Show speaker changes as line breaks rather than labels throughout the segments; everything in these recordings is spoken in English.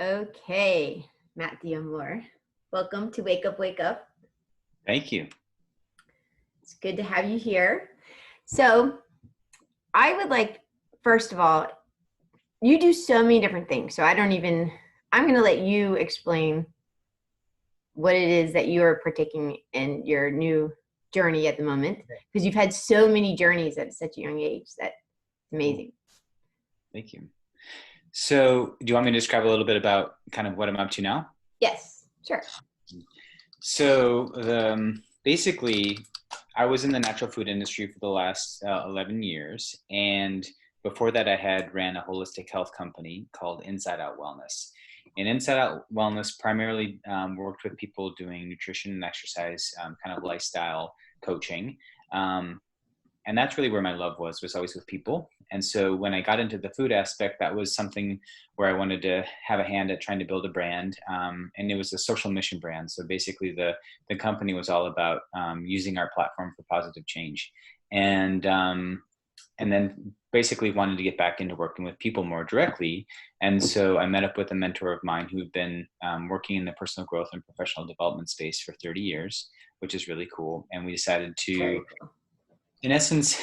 Okay, Matt Diamore, welcome to Wake Up, Wake Up.
Thank you.
It's good to have you here. So I would like, first of all, you do so many different things. So I'm going to let you explain what it is that you're partaking in your new journey at the moment, because you've had so many journeys at such a young age. That's amazing.
Thank you. So do you want me to describe a little bit about kind of what I'm up to now?
Yes, sure.
So basically, I was in the natural food industry for the last 11 years. And before that, I had ran a holistic health company called Inside Out Wellness. And Inside Out Wellness primarily worked with people doing nutrition and exercise, kind of lifestyle coaching. And that's really where my love was always with people. And so when I got into the food aspect, that was something where I wanted to have a hand at trying to build a brand. And it was a social mission brand. So basically the company was all about using our platform for positive change. And then basically wanted to get back into working with people more directly. And so I met up with a mentor of mine who'd been working in the personal growth and professional development space for 30 years, which is really cool. And we decided to, in essence,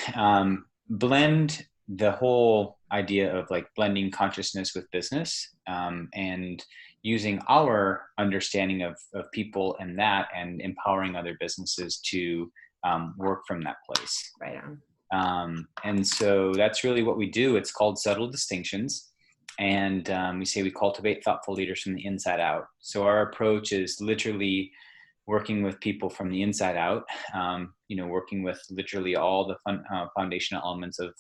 blend the whole idea of like blending consciousness with business, and using our understanding of people and that, and empowering other businesses to work from that place.
Right on.
And so that's really what we do. It's called Subtle Distinctions. And we say we cultivate thoughtful leaders from the inside out. So our approach is literally working with people from the inside out, working with literally all the foundational elements of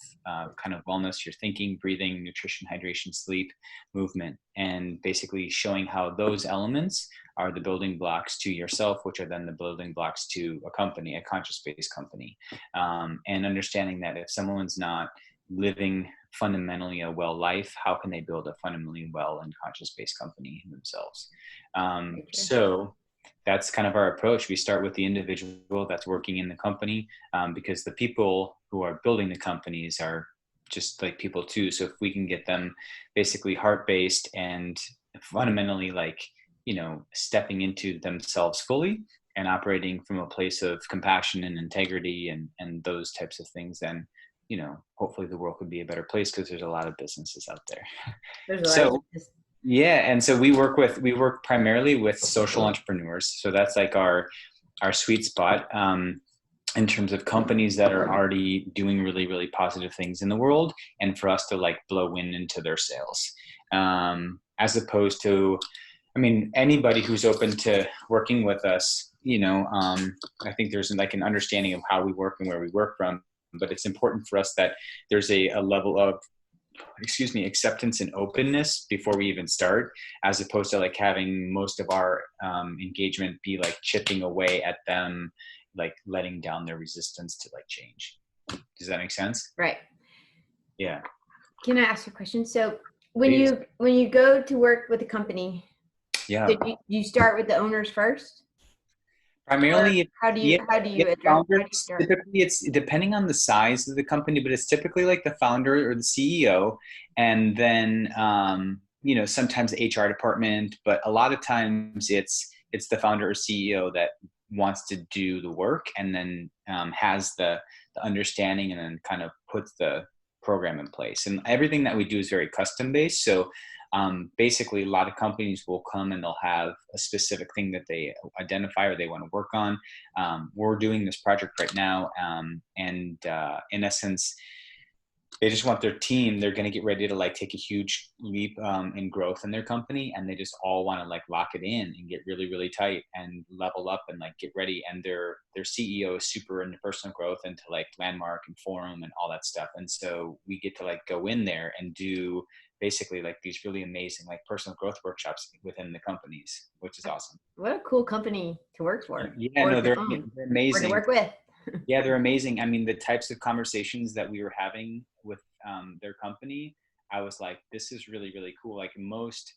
kind of wellness, your thinking, breathing, nutrition, hydration, sleep, movement, and basically showing how those elements are the building blocks to yourself, which are then the building blocks to a company, a conscious-based company. And understanding that if someone's not living fundamentally a well life, how can they build a fundamentally well and conscious-based company themselves? So that's kind of our approach. We start with the individual that's working in the company, because the people who are building the companies are just like people too. So if we can get them basically heart-based and fundamentally stepping into themselves fully and operating from a place of compassion and integrity and those types of things, then hopefully the world could be a better place, because there's a lot of businesses out there.
There's a lot of business.
Yeah, and so we work primarily with social entrepreneurs. So that's like our sweet spot, in terms of companies that are already doing really, really positive things in the world, and for us to like blow wind into their sails, as opposed to, anybody who's open to working with us. I think there's like an understanding of how we work and where we work from, but it's important for us that there's a level of acceptance and openness before we even start, as opposed to like having most of our engagement be like chipping away at them, like letting down their resistance to like change. Does that make sense?
Right.
Yeah.
Can I ask you a question? So when you go to work with a company,
yeah,
you start with the owners first?
Primarily,
how do you address
founders, typically it's depending on the size of the company, but it's typically like the founder or the CEO, and then sometimes the HR department, but a lot of times it's the founder or CEO that wants to do the work, and then has the understanding, and then kind of puts the program in place. And everything that we do is very custom based. So basically, a lot of companies will come and they'll have a specific thing that they identify or they want to work on. We're doing this project right now, and in essence, they just want their team. They're going to get ready to like take a huge leap in growth in their company, and they just all want to like lock it in and get really, really tight and level up and like get ready. And their CEO is super into personal growth, into like Landmark and Forum and all that stuff. And so we get to like go in there and do basically like these really amazing like personal growth workshops within the companies, which is awesome.
What a cool company to work for.
Yeah, no, they're amazing.
Or to work with.
Yeah, they're amazing. I mean, the types of conversations that we were having with their company, I was like, this is really, really cool. Like most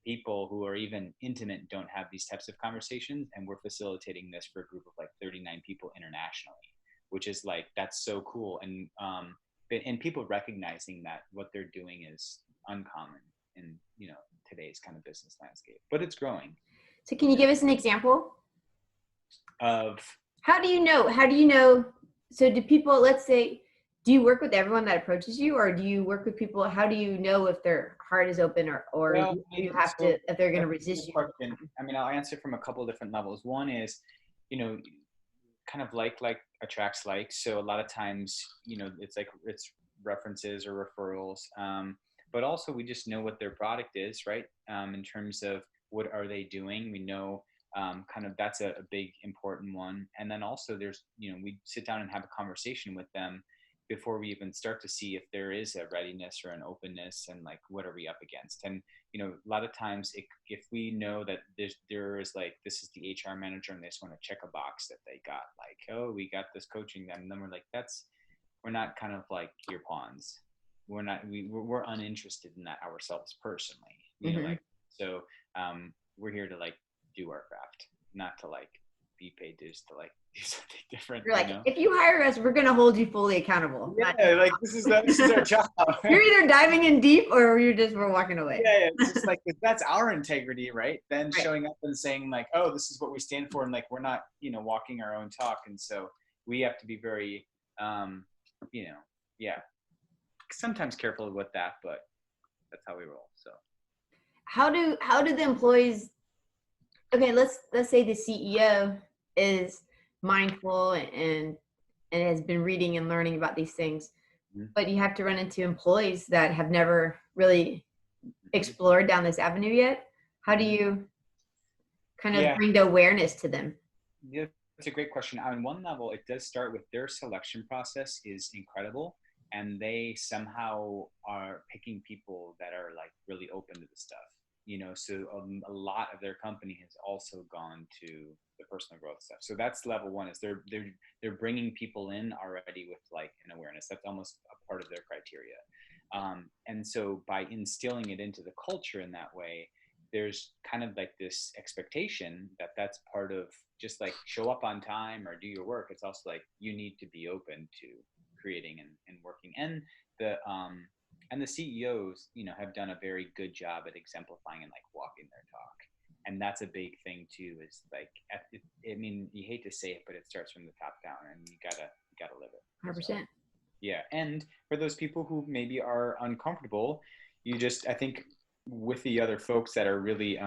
people who are even intimate don't have these types of conversations, and we're facilitating this for a group of like 39 people internationally, which is like, that's so cool. And people recognizing that what they're doing is uncommon in today's kind of business landscape, but it's growing.
So can you give us an example
Of
how do you know, so do people, let's say, do you work with everyone that approaches you, or do you work with people, how do you know if their heart is open, or
well,
you have to, if they're going to
that's a
resist
good
you?
question. I mean, I'll answer from a couple of different levels. One is, you know, kind of like attracts like. So a lot of times, you know, it's references or referrals. But also we just know what their product is, right? In terms of what are they doing? We know kind of that's a big important one. And then also there's, you know, we sit down and have a conversation with them before we even start to see if there is a readiness or an openness, and like what are we up against. And you know, a lot of times if we know that there is like, this is the HR manager and they just want to check a box that they got, like, oh, we got this coaching them, and then we're like, we're not kind of like your pawns. We're uninterested in that ourselves personally, you know, like, so we're here to like do our craft, not to like be paid just to like do something different.
You're like,
you know?
if you hire us, we're going to hold you fully accountable.
Yeah, like this is our job.
You're either diving in deep or we're walking away.
Yeah, it's just like, if that's our integrity, right? Then
Right.
showing up and saying like, oh, this is what we stand for, and like we're not, you know, walking our own talk, and so we have to be very, you know, yeah, sometimes careful with that, but that's how we roll. So
How do the employees, okay, let's say the CEO is mindful and has been reading and learning about these things, but you have to run into employees that have never really explored down this avenue yet. How do you kind of bring the awareness to them?
Yeah, that's a great question. On one level, it does start with their selection process is incredible, and they somehow are picking people that are like really open to the stuff, you know. So a lot of their company has also gone to the personal growth stuff. So that's level one, is they're bringing people in already with like an awareness. That's almost a part of their criteria. And so by instilling it into the culture in that way, there's kind of like this expectation that that's part of just like show up on time or do your work. It's also like you need to be open to creating and working. And the CEOs, you know, have done a very good job at exemplifying and like walking their talk. And that's a big thing too, is like, I mean, you hate to say it, but it starts from the top down, and you gotta live it.
100%.
So, yeah. And for those people who maybe are uncomfortable, I think with the other folks that are really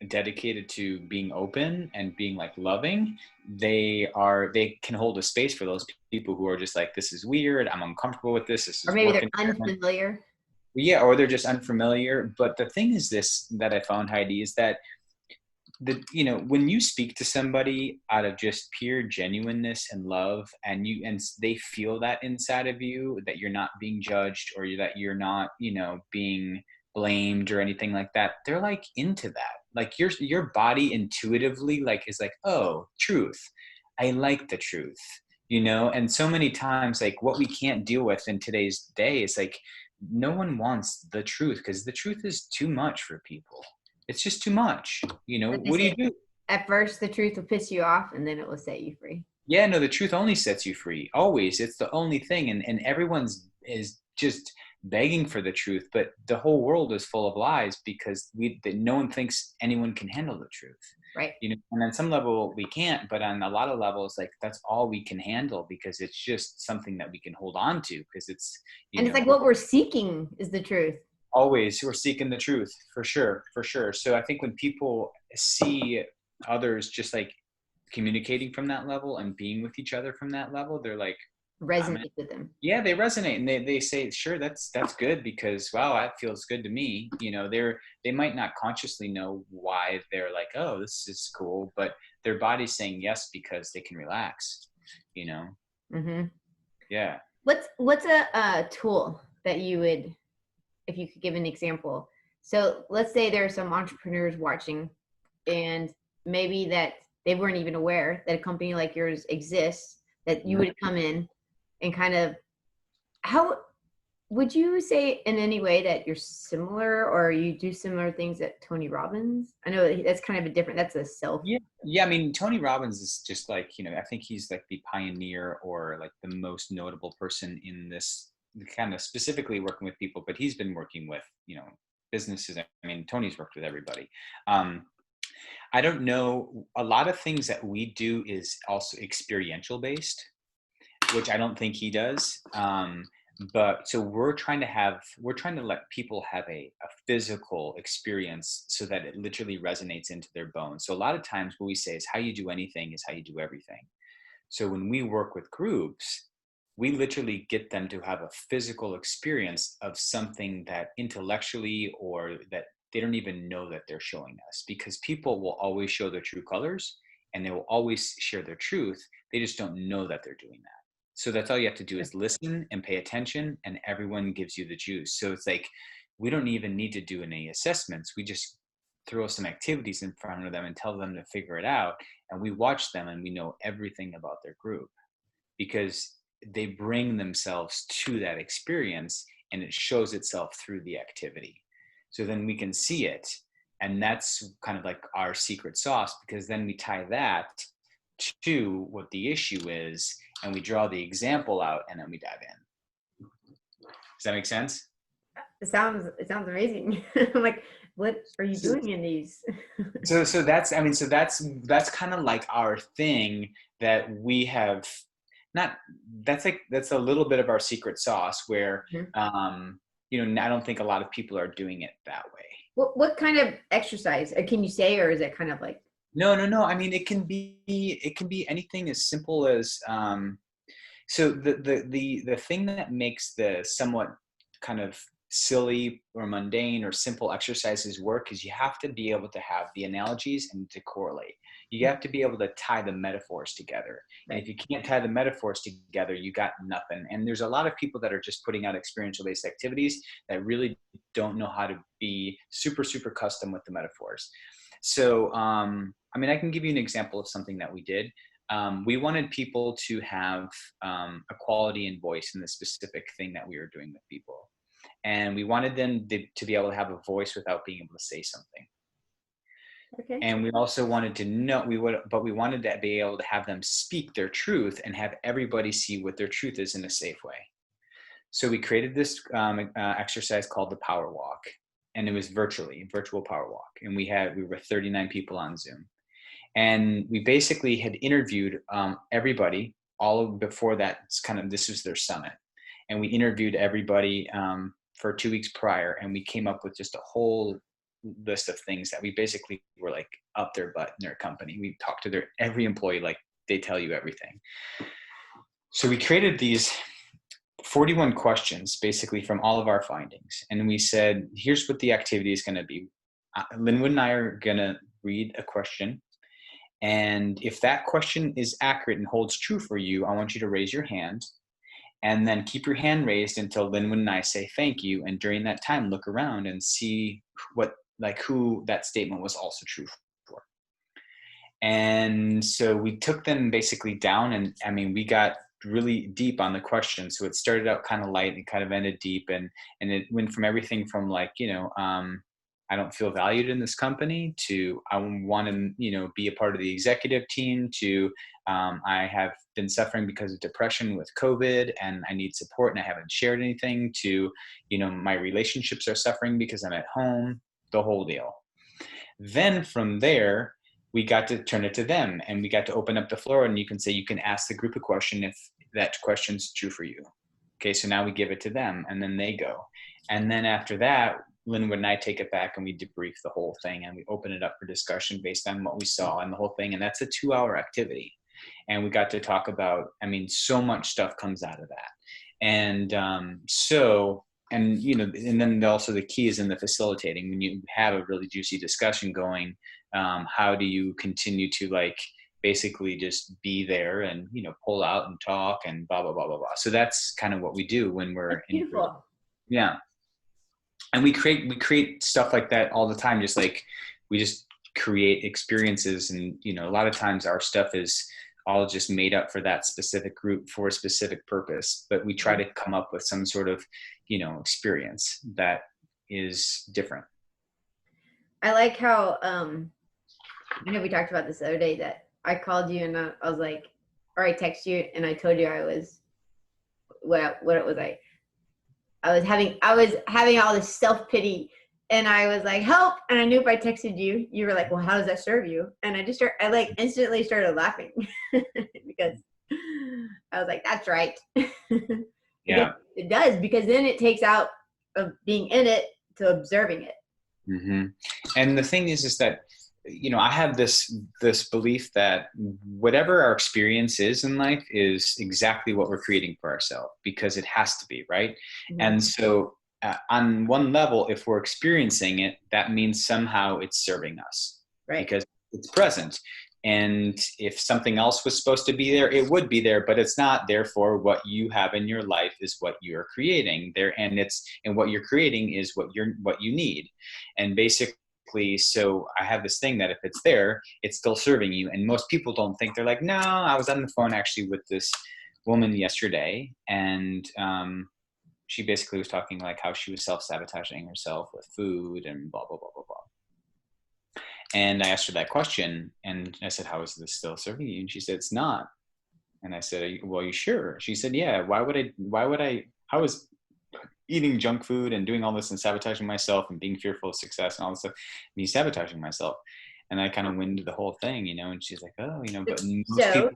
dedicated to being open and being like loving, they can hold a space for those people who are just like, this is weird, I'm uncomfortable with this is
or maybe
working.
they're unfamiliar.
Yeah, or they're just unfamiliar. But the thing is this that I found, Heidi, is that you know, when you speak to somebody out of just pure genuineness and love, and they feel that inside of you, that you're not being judged, or that you're not, you know, being blamed or anything like that, they're like into that. Like your body intuitively like is like, oh, truth, I like the truth, you know. And so many times, like, what we can't deal with in today's day is like, no one wants the truth, because the truth is too much for people. It's just too much, you know. What do you do?
At first, the truth will piss you off, and then it will set you free.
Yeah, no, the truth only sets you free. Always. It's the only thing. And everyone's is just begging for the truth, but the whole world is full of lies, because no one thinks anyone can handle the truth.
Right.
You know, and on some level we can't, but on a lot of levels, like, that's all we can handle, because it's just something that we can hold on to, because it's,
and it's like what we're seeking is the truth.
Always, we're seeking the truth, for sure. So I think when people see others just like communicating from that level and being with each other from that level, they're like,
resonate with them.
Yeah, they resonate, and they say, sure, that's good, because wow, that feels good to me. You know, they might not consciously know why they're like, oh, this is cool, but their body's saying yes because they can relax. You know.
Mm-hmm.
Yeah.
What's a tool that you would, if you could give an example? So let's say there are some entrepreneurs watching, and maybe that they weren't even aware that a company like yours exists, that you would come in and kind of, how would you say in any way that you're similar, or you do similar things that Tony Robbins? I know that's kind of a different, that's a self.
Yeah. I mean, Tony Robbins is just like, you know, I think he's like the pioneer, or like the most notable person in this kind of specifically working with people, but he's been working with, you know, businesses. I mean, Tony's worked with everybody. I don't know. A lot of things that we do is also experiential based, which I don't think he does. But so we're trying to let people have a physical experience so that it literally resonates into their bones. So a lot of times what we say is how you do anything is how you do everything. So when we work with groups, we literally get them to have a physical experience of something that intellectually or that they don't even know that they're showing us, because people will always show their true colors and they will always share their truth. They just don't know that they're doing that. So that's all you have to do is listen and pay attention, and everyone gives you the juice. So it's like, we don't even need to do any assessments. We just throw some activities in front of them and tell them to figure it out. And we watch them and we know everything about their group because they bring themselves to that experience and it shows itself through the activity. So then we can see it. And that's kind of like our secret sauce, because then we tie that to what the issue is and we draw the example out and then we dive in. Does that make sense?
It sounds amazing. I'm like, what are you doing in these?
so that's, I mean, so that's kind of like our thing that we have not, that's a little bit of our secret sauce where, you know, I don't think a lot of people are doing it that way.
What kind of exercise can you say, or is it kind of like?
No. I mean, it can be anything as simple as, so the thing that makes the somewhat kind of silly or mundane or simple exercises work is you have to be able to have the analogies and to correlate. You have to be able to tie the metaphors together. And if you can't tie the metaphors together, you got nothing. And there's a lot of people that are just putting out experiential based activities that really don't know how to be super, super custom with the metaphors. So, I mean, I can give you an example of something that we did. We wanted people to have a quality and voice in the specific thing that we were doing with people. And we wanted them to be able to have a voice without being able to say something.
Okay.
And we also wanted to know, we wanted to be able to have them speak their truth and have everybody see what their truth is in a safe way. So we created this exercise called the Power Walk, and it was virtual Power Walk. And we were 39 people on Zoom. And we basically had interviewed everybody before that. This was their summit. And we interviewed everybody for 2 weeks prior, and we came up with just a whole list of things that we basically were like up their butt in their company. We talked to every employee like they tell you everything. So we created these 41 questions basically from all of our findings. And we said, here's what the activity is going to be. Linwood and I are going to read a question. And if that question is accurate and holds true for you, I want you to raise your hand. And then keep your hand raised until Linwood and I say thank you. And during that time, look around and see who that statement was also true for. And so we took them basically down, and I mean, we got really deep on the question. So it started out kind of light and kind of ended deep. And it went from everything from like, I don't feel valued in this company to I want to, be a part of the executive team to I have been suffering because of depression with COVID and I need support and I haven't shared anything to, my relationships are suffering because I'm at home, the whole deal. Then from there, we got to turn it to them and we got to open up the floor, and you can ask the group a question if that question's true for you. Okay, so now we give it to them and then they go. And then after that, Linwood and I take it back and we debrief the whole thing and we open it up for discussion based on what we saw and the whole thing. And that's a 2-hour activity. And we got to talk about, so much stuff comes out of that. And and then also the key is in the facilitating. When you have a really juicy discussion going, how do you continue to basically just be there and, pull out and talk and blah, blah, blah, blah, blah. So that's kind of what we do when we're
in the group.
Yeah. And we create stuff like that all the time. Just like we just create experiences, and a lot of times our stuff is all just made up for that specific group for a specific purpose. But we try to come up with some sort of experience that is different.
I like how I know we talked about this the other day that I called you and I was like, or I texted you and I told you I was what it was I was having all this self-pity and I was like, help. And I knew if I texted you, you were like, well, how does that serve you? And I like instantly started laughing because I was like, that's right. Because
Yeah.
it does, because then it takes out of being in it to observing it.
Mm-hmm. And the thing is that, you know, I have this belief that whatever our experience is in life is exactly what we're creating for ourselves, because it has to be, right?
Mm-hmm.
And so on one level, if we're experiencing it, that means somehow it's serving us,
right?
Because it's present. And if something else was supposed to be there, it would be there, but it's not. Therefore, what you have in your life is what you're creating there, and what you're creating is what you need. And basically, so I have this thing that if it's there, it's still serving you. And most people don't think. They're like, no, I was on the phone actually with this woman yesterday, and she basically was talking like how she was self-sabotaging herself with food and blah blah blah blah blah. And I asked her that question, and I said, how is this still serving you? And she said, it's not. And I said, well, are you sure? She said, yeah. Why would I, I was eating junk food and doing all this and sabotaging myself and being fearful of success and all this stuff, me sabotaging myself. And I kind of went into the whole thing, you know, and she's like, oh, you know, but most people.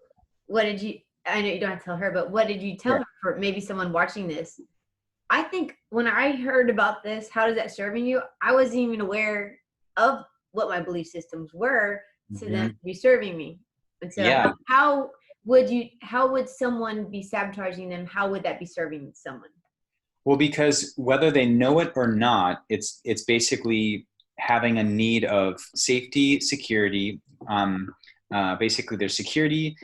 What did you, I know you don't have to tell her, but what did you tell her for maybe someone watching this? I think when I heard about this, how does that serving you? I wasn't even aware of what my belief systems were to them be serving me. And so how would someone be sabotaging them? How would that be serving someone?
Well, because whether they know it or not, it's basically having a need of safety, security. Basically, there's security,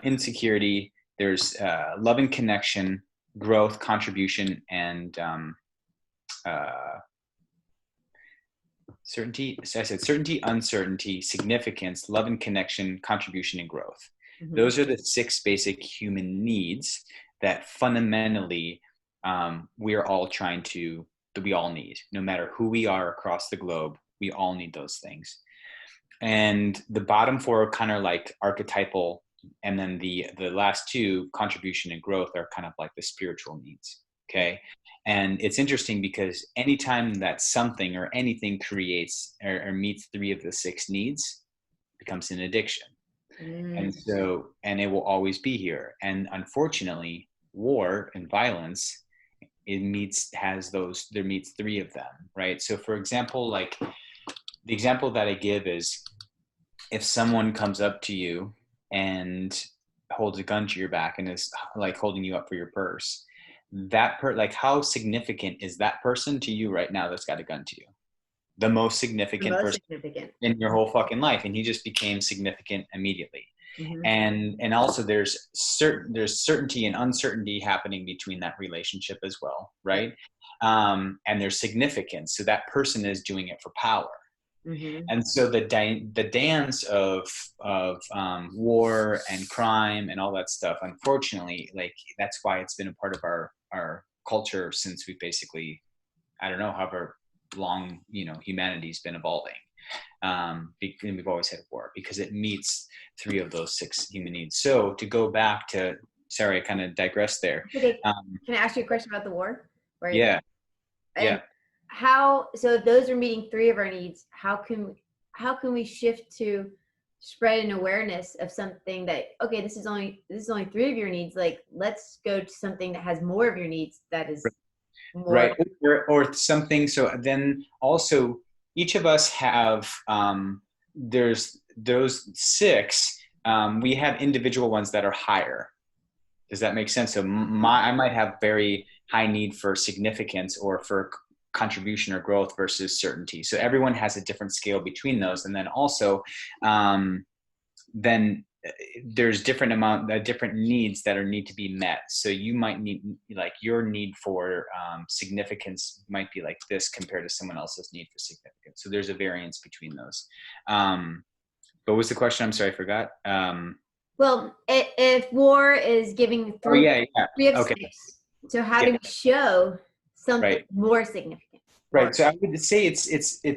insecurity. There's love and connection, growth, contribution, and certainty. So I said certainty, uncertainty, significance, love and connection, contribution, and growth. Mm-hmm. Those are the 6 basic human needs that fundamentally we all need. No matter who we are across the globe, we all need those things. And the bottom 4 are kind of like archetypal, and then the last 2, contribution and growth, are kind of like the spiritual needs. Okay. And it's interesting because anytime that something or anything creates or meets 3 of the 6 needs, it becomes an addiction. And so, and it will always be here. And unfortunately, war and violence, there meets 3 of them, right? So for example, like the example that I give is if someone comes up to you and holds a gun to your back and is like holding you up for your purse, like how significant is that person to you right now that's got a gun to you? The most significant person in your whole fucking life. And he just became significant immediately. Mm-hmm. And also there's certainty and uncertainty happening between that relationship as well, right? And there's significance. So that person is doing it for power. Mm-hmm. And so the dance of war and crime and all that stuff, unfortunately, like that's why it's been a part of our culture since we basically, I don't know, however long, you know, humanity's been evolving. And we've always had war because it meets 3 of those 6 human needs. So to go back to, sorry, I kind of digressed there.
Okay. Can I ask you a question about the war?
Yeah. Yeah.
So if those are meeting 3 of our needs, how can we shift to spread an awareness of something that, okay, this is only 3 of your needs. Like, let's go to something that has more of your needs. That is more.
Right. Or something. So then also each of us have, there's those 6, we have individual ones that are higher. Does that make sense? So I might have very high need for significance or for contribution or growth versus certainty. So everyone has a different scale between those. And then also, then there's different needs that need to be met. So you might need, like your need for significance might be like this compared to someone else's need for significance. So there's a variance between those. What was the question? I'm sorry, I forgot.
Well, if war is giving 3 of 6, so how do we show something more significant?
Right. So I would say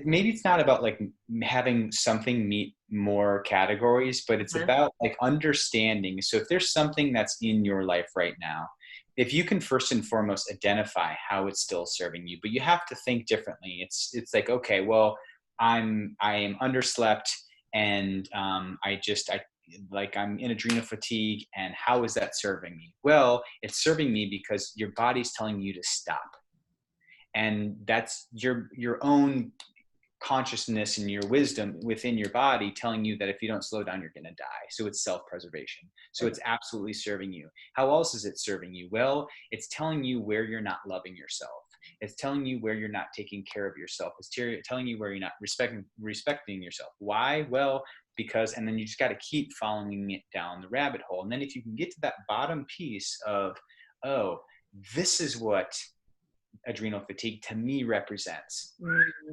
maybe it's not about like having something meet more categories, but it's about like understanding. So if there's something that's in your life right now, if you can first and foremost identify how it's still serving you, but you have to think differently. It's like, okay, well, I am underslept, and I'm in adrenal fatigue, and how is that serving me? Well, it's serving me because your body's telling you to stop, and that's your own consciousness and your wisdom within your body telling you that if you don't slow down, you're going to die. So it's self-preservation. So it's absolutely serving you. How else is it serving you? Well, it's telling you where you're not loving yourself. It's telling you where you're not taking care of yourself. It's telling you where you're not respecting yourself. Why? Well, because, and then you just got to keep following it down the rabbit hole. And then if you can get to that bottom piece of, oh, this is what adrenal fatigue to me represents,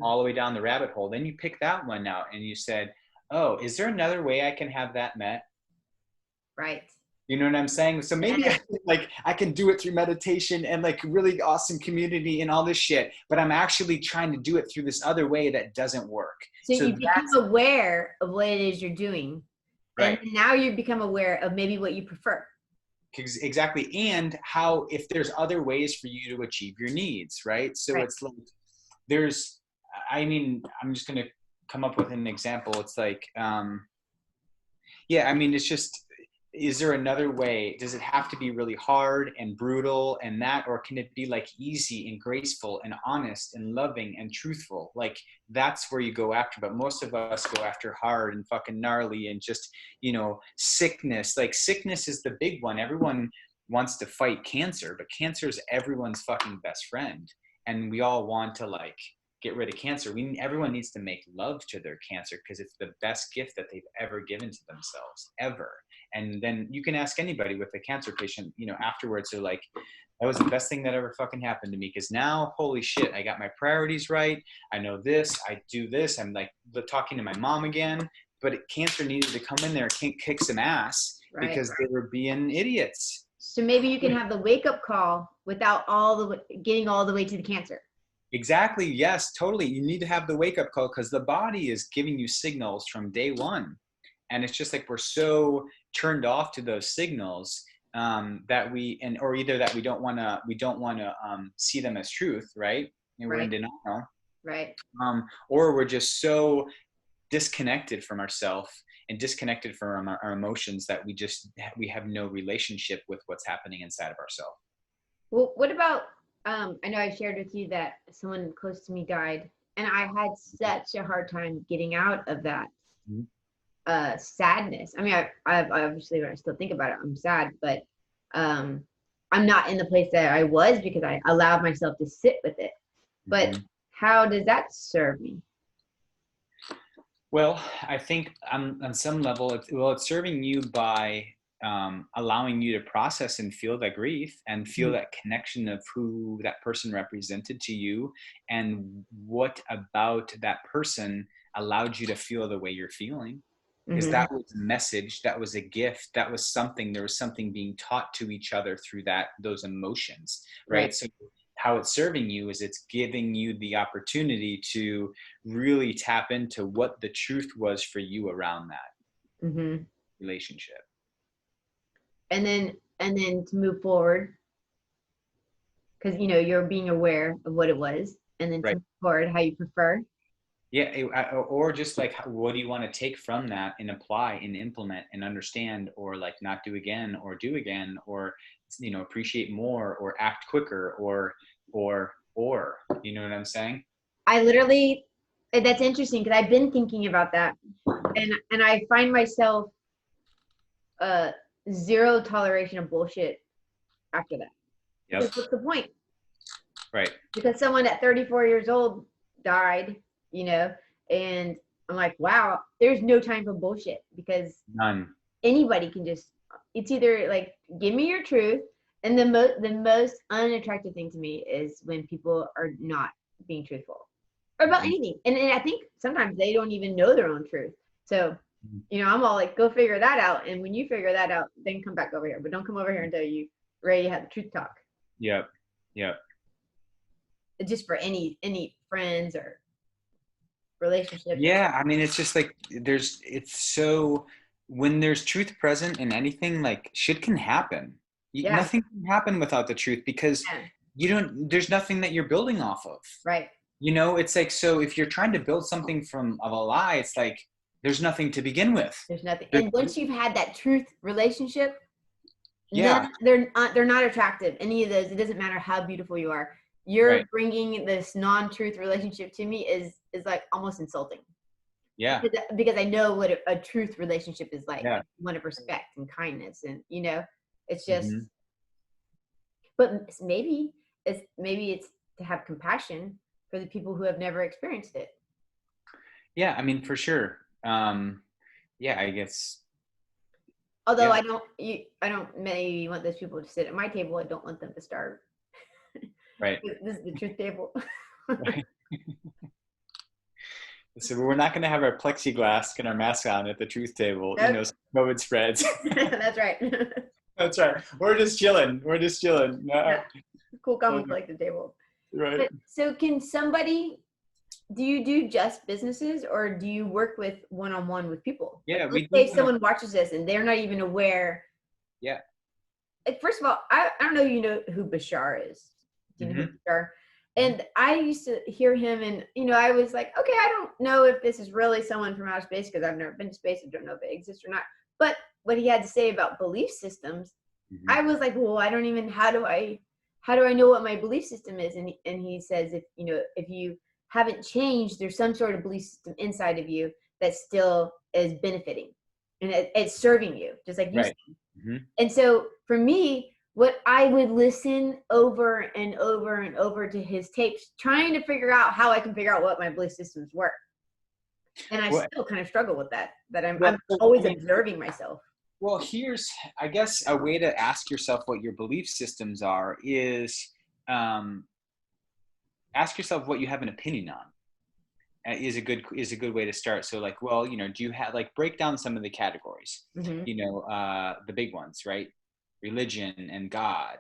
all the way down the rabbit hole, then you pick that one out and you said, oh, is there another way I can have that met?
Right.
You know what I'm saying? So maybe I can do it through meditation and like really awesome community and all this shit, but I'm actually trying to do it through this other way that doesn't work.
So you become aware of what it is you're doing.
Right.
And now you become aware of maybe what you prefer.
Exactly. And how, if there's other ways for you to achieve your needs, right? So it's like, I'm just going to come up with an example. It's like, it's just, is there another way? Does it have to be really hard and brutal and that, or can it be like easy and graceful and honest and loving and truthful? Like that's where you go after. But most of us go after hard and fucking gnarly and just, sickness. Like sickness is the big one. Everyone wants to fight cancer, but cancer is everyone's fucking best friend. And we all want to like get rid of cancer. Everyone needs to make love to their cancer because it's the best gift that they've ever given to themselves, ever. And then you can ask anybody with a cancer patient, afterwards, they're like, that was the best thing that ever fucking happened to me. Because now, holy shit, I got my priorities right. I know this, I do this. I'm like talking to my mom again. But cancer needed to come in there and kick some ass because they were being idiots.
So maybe you can have the wake up call without getting all the way to the cancer.
Exactly. Yes, totally. You need to have the wake up call because the body is giving you signals from day one. And it's just like we're so turned off to those signals that we don't want to see them as truth, right? And we're in denial,
right?
Or we're just so disconnected from ourselves and disconnected from our emotions that we have no relationship with what's happening inside of ourselves.
Well, what about? I know I shared with you that someone close to me died, and I had such a hard time getting out of that. Mm-hmm. Sadness. I mean, I obviously, when I still think about it, I'm sad, but I'm not in the place that I was because I allowed myself to sit with it. But how does that serve me?
Well, I think on some level, it's serving you by allowing you to process and feel that grief and feel that connection of who that person represented to you and what about that person allowed you to feel the way you're feeling. Because that was a message, that was a gift, that was something, there was something being taught to each other through those emotions, right? So how it's serving you is it's giving you the opportunity to really tap into what the truth was for you around that relationship.
And then to move forward, because you're being aware of what it was, and then to move forward how you prefer.
Yeah, or just like, what do you want to take from that and apply and implement and understand, or like not do again, or do again, or appreciate more, or act quicker, or you know what I'm saying?
I literally, that's interesting because I've been thinking about that, and I find myself zero toleration of bullshit after that.
Yep.
Because what's the point?
Right.
Because someone at 34 years old died. And I'm like, wow, there's no time for bullshit because
none.
Anybody can it's either like, give me your truth. And the most unattractive thing to me is when people are not being truthful or about anything. And I think sometimes they don't even know their own truth. So, I'm all like, go figure that out. And when you figure that out, then come back over here, but don't come over here until you ready to have the truth talk.
Yep.
Just for any friends or relationship.
Yeah, I mean, it's just like when there's truth present in anything, like shit can happen.
Yeah.
Nothing can happen without the truth, because
Yeah.
there's nothing that you're building off of.
Right.
It's like, so if you're trying to build something of a lie, it's like, there's nothing to begin with.
There's nothing.
There-
And once you've had that truth relationship,
yeah,
they're not attractive. Any of those, it doesn't matter how beautiful you are. You're
right.
bringing this non-truth relationship to me is like almost insulting.
Yeah,
Because I know what a truth relationship is like.
yeah.
One of respect and kindness, and it's just.
Hmm.
But maybe it's to have compassion for the people who have never experienced it.
Yeah, I mean, for sure. Yeah, I guess.
Although
Yeah,
I don't maybe want those people to sit at my table. I don't want them to starve.
right.
This is the truth table.
Right. So we're not going to have our plexiglass and our mask on at the truth table,
Nope.
so COVID spreads.
That's right.
That's right. We're just chilling. We're just chilling.
Yeah. Cool, calm, and collected table.
Right.
But so do you do just businesses, or do you work with one-on-one with people?
Yeah,
Like,
we
let's
do.
say someone watches this and they're not even aware.
Yeah.
Like, first of all, I don't know you know who Bashar is. Do you know who Bashar? And I used to hear him, and I was like, okay, I don't know if this is really someone from outer space, because I've never been to space. I don't know if it exists or not. But what he had to say about belief systems,
Mhm.
I was like, well, I don't even, how do I know what my belief system is? And he says, if you haven't changed, there's some sort of belief system inside of you that still is benefiting, and it's serving you, just like you
Right.
said.
Mhm.
And so for me, what I would listen over and over and over to his tapes, trying to figure out how I can figure out what my belief systems were. And I
Well,
still kind of struggle with that I'm
so,
always
I mean,
observing myself.
well, here's, I guess, a way to ask yourself what your belief systems are is, um, ask yourself what you have an opinion on. Is a good way to start. So, like, well, do you have, like, break down some of the categories?
Mm-hmm.
The big ones, right? Religion and God,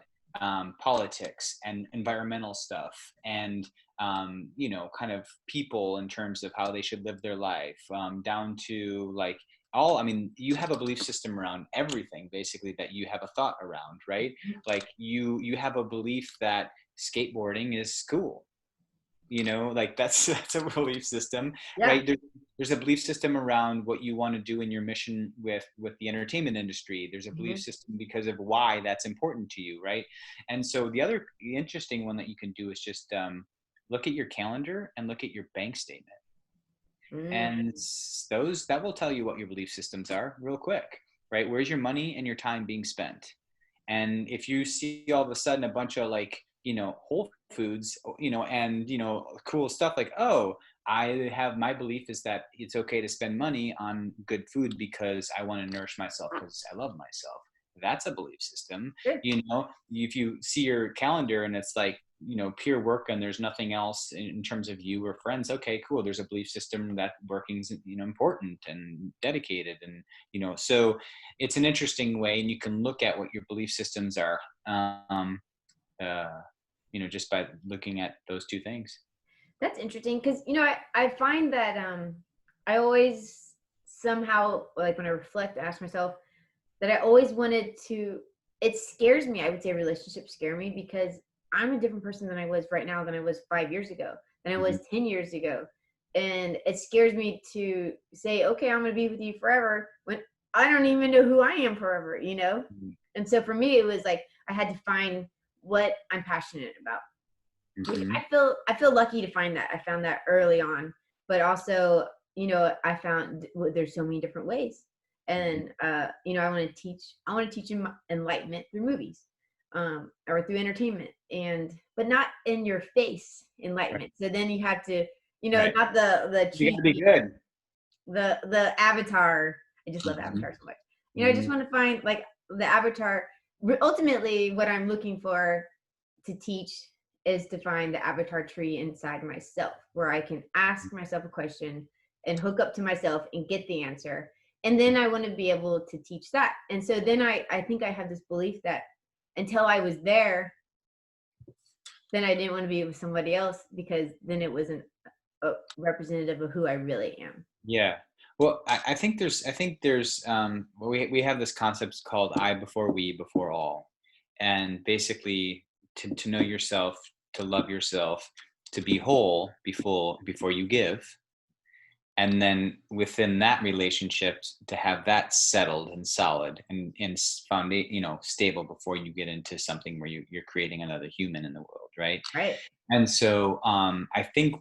politics and environmental stuff, and kind of people in terms of how they should live their life, down to, like, I mean, you have a belief system around everything, basically, that you have a thought around, right? Like, you have a belief that skateboarding is cool. Like, that's a belief system,
Yeah.
right? There's a belief system around what you want to do in your mission with the entertainment industry. There's a belief system because of why that's important to you, right? And so the interesting one that you can do is just, look at your calendar and look at your bank statement, and that will tell you what your belief systems are real quick, right? Where's your money and your time being spent? And if you see all of a sudden a bunch of, like, Whole Foods, and cool stuff, like, oh, my belief is that it's okay to spend money on good food because I want to nourish myself because I love myself. That's a belief system.
Sure.
If you see your calendar and it's like, pure work and there's nothing else in terms of you or friends, okay, cool. There's a belief system that working is, important and dedicated. And, so it's an interesting way, and you can look at what your belief systems are, uh, just by looking at those two things.
That's interesting, because I find that I always somehow, like, when I reflect, ask myself that I always wanted to. It scares me. I would say relationships scare me, because I'm a different person than I was right now than I was 5 years ago, than I was 10 years ago, and it scares me to say, okay, I'm going to be with you forever, when I don't even know who I am forever. And so for me, it was like I had to find what I'm passionate about. Which I feel lucky to find that. I found that early on, but also, I found there's so many different ways, and I want to teach enlightenment through movies, or through entertainment, but not in your face enlightenment. So then you have to,
Right.
not the
You
cheap,
gotta be good.
the avatar. I just love Avatar so much. I just want to find, like, the avatar. Ultimately, what I'm looking for to teach is to find the avatar tree inside myself, where I can ask myself a question and hook up to myself and get the answer. And then I want to be able to teach that. And so then I think I have this belief that until I was there, then I didn't want to be with somebody else, because then it wasn't a representative of who I really am.
Yeah. Well, I think there's, we have this concept called I before we before all. and basically to know yourself, to love yourself, to be whole, be full before you give. And then within that relationship, to have that settled and solid and found, stable before you get into something where you're creating another human in the world, right?
Right.
And so I think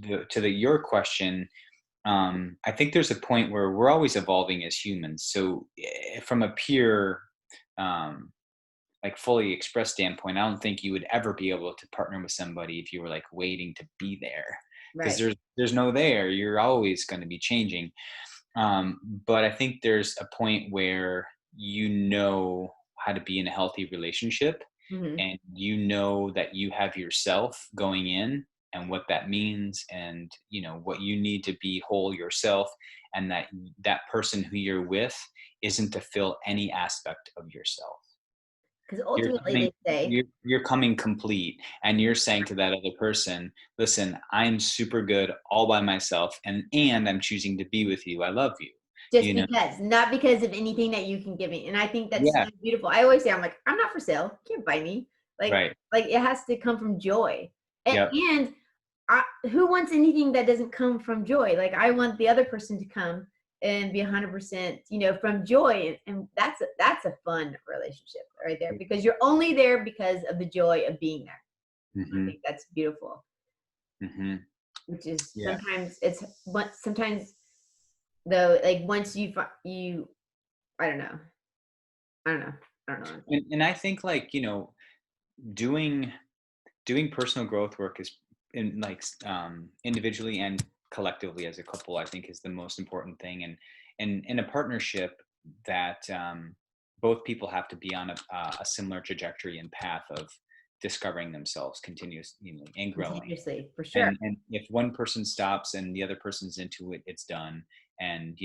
your question, I think there's a point where we're always evolving as humans. So from a pure like fully expressed standpoint, I don't think you would ever be able to partner with somebody if you were like waiting to be there, because
Right.
there's no there. You're always going to be changing. But I think there's a point where you know how to be in a healthy relationship,
Mm-hmm.
and you know that you have yourself going in and what that means, and what you need to be whole yourself, and that person who you're with isn't to fill any aspect of yourself.
Because
You're
ultimately
coming,
they say,
you're coming complete, and you're saying to that other person, listen, I'm super good all by myself, and I'm choosing to be with you. I love you.
just
you know
because, not because of anything that you can give me. And I think that's so
yeah,
beautiful. I always say, I'm like, I'm not for sale. You can't buy me. Like,
right.
like it has to come from joy.
Yep.
And who wants anything that doesn't come from joy? Like, I want the other person to come and be 100%, from joy. And that's a fun relationship right there, because you're only there because of the joy of being there. I
Hmm.
think that's beautiful.
Hmm.
Which is
Yeah.
sometimes though, like once you I don't know. I don't know. I don't know.
And I think, like, doing personal growth work is in like individually and collectively as a couple, I think, is the most important thing. And in a partnership, that both people have to be on a similar trajectory and path of discovering themselves continuously and growing.
Continuously, for sure.
And if one person stops and the other person's into it, it's done. And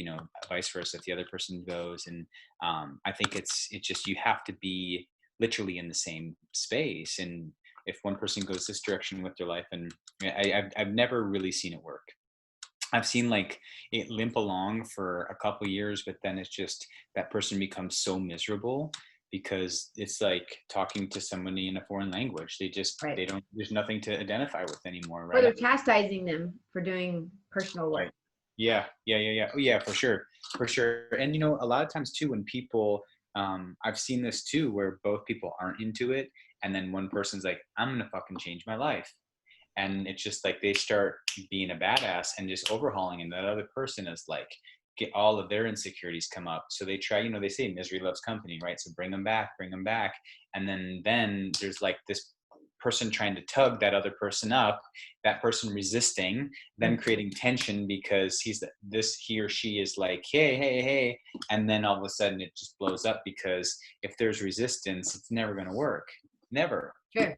vice versa, if the other person goes. And I think it's just, you have to be literally in the same space. And if one person goes this direction with their life, and I've never really seen it work. I've seen like it limp along for a couple years, but then it's just that person becomes so miserable, because it's like talking to somebody in a foreign language.
Right.
They don't, there's nothing to identify with anymore,
Or
right?
they're chastising them for doing personal work.
Right. Yeah, yeah, yeah, yeah. Oh, yeah, for sure, for sure. And a lot of times too, when people, I've seen this too, where both people aren't into it, and then one person's like, "I'm gonna fucking change my life," and it's just like they start being a badass and just overhauling, and that other person is like, get all of their insecurities come up. So they try, they say misery loves company, right? So bring them back, and then there's like this person trying to tug that other person up, that person resisting, then creating tension, because he or she is like, hey, hey, hey, and then all of a sudden it just blows up, because if there's resistance, it's never going to work. Never.
Sure.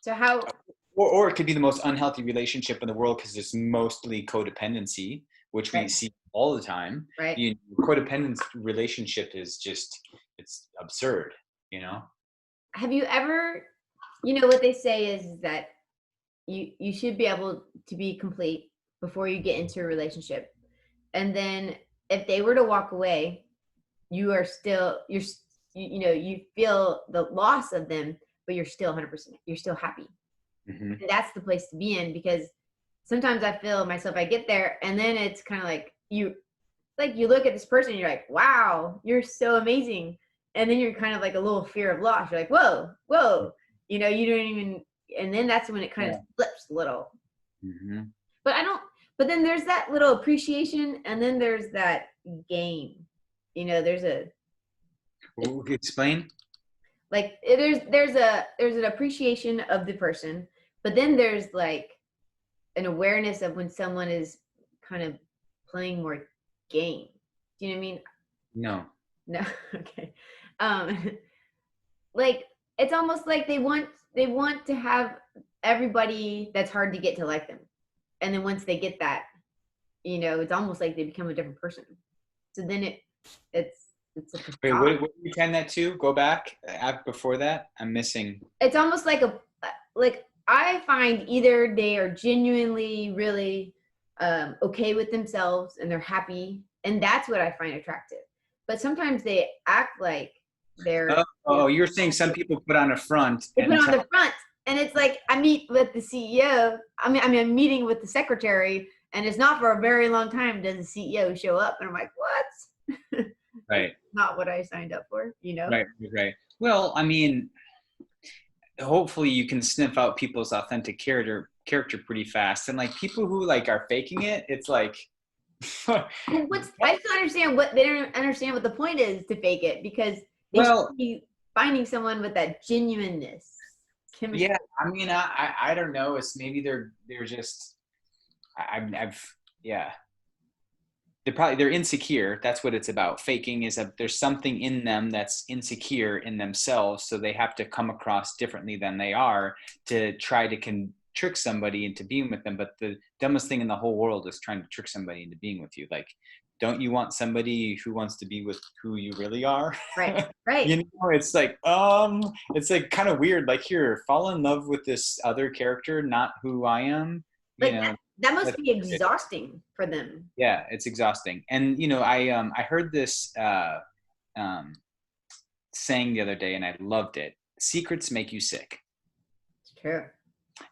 So how
Or it could be the most unhealthy relationship in the world, because it's mostly codependency, which we
right,
see all the time.
right.
Codependent relationship is just, it's absurd, you know?
Have you ever, what they say is that you should be able to be complete before you get into a relationship. And then if they were to walk away, you are still you feel the loss of them, but you're still 100%, you're still happy.
Hmm.
And that's the place to be in, because sometimes I feel myself, I get there and then it's kind of like you look at this person and you're like, wow, you're so amazing. And then you're kind of like a little fear of loss. You're like, whoa, you don't even, and then that's when it kind of
Yeah.
flips a little.
Hmm.
But but then there's that little appreciation, and then there's that game. There's
Explain.
like there's an appreciation of the person, but then there's like an awareness of when someone is kind of playing more game. Do you know what I mean?
No.
No. Okay. Um like it's almost like they want to have everybody that's hard to get to like them. And then once they get that, it's almost like they become a different person. So then it's a
Wait,
facade.
what do you attend that to? Go back before that. I'm missing.
It's almost like like I find either they are genuinely really okay with themselves and they're happy, and that's what I find attractive. But sometimes they act like They're
Oh, you're saying some people put on a front
they put
and
on the front, and it's like I meet with the CEO. I'm meeting with the secretary, and it's not for a very long time. Does the CEO show up? And I'm like, what?
right,
Not what I signed up for,
right, right. Well, I mean, hopefully you can sniff out people's authentic character pretty fast, and like people who like are faking it, it's like
Well, I still understand what they don't understand what the point is to fake it, because they
well,
should be finding someone with that genuineness, chemistry.
yeah, I mean, I don't know, it's maybe they're just I've yeah, they're insecure. That's what it's about. Faking is that there's something in them that's insecure in themselves, so they have to come across differently than they are to try to trick somebody into being with them. But the dumbest thing in the whole world is trying to trick somebody into being with you. Like, don't you want somebody who wants to be with who you really are?
Right, right.
It's like kind of weird. Like, here, fall in love with this other character, not who I am.
Like that must be exhausting for them.
Yeah, it's exhausting. And I heard this saying the other day, and I loved it. Secrets make you sick.
It's true.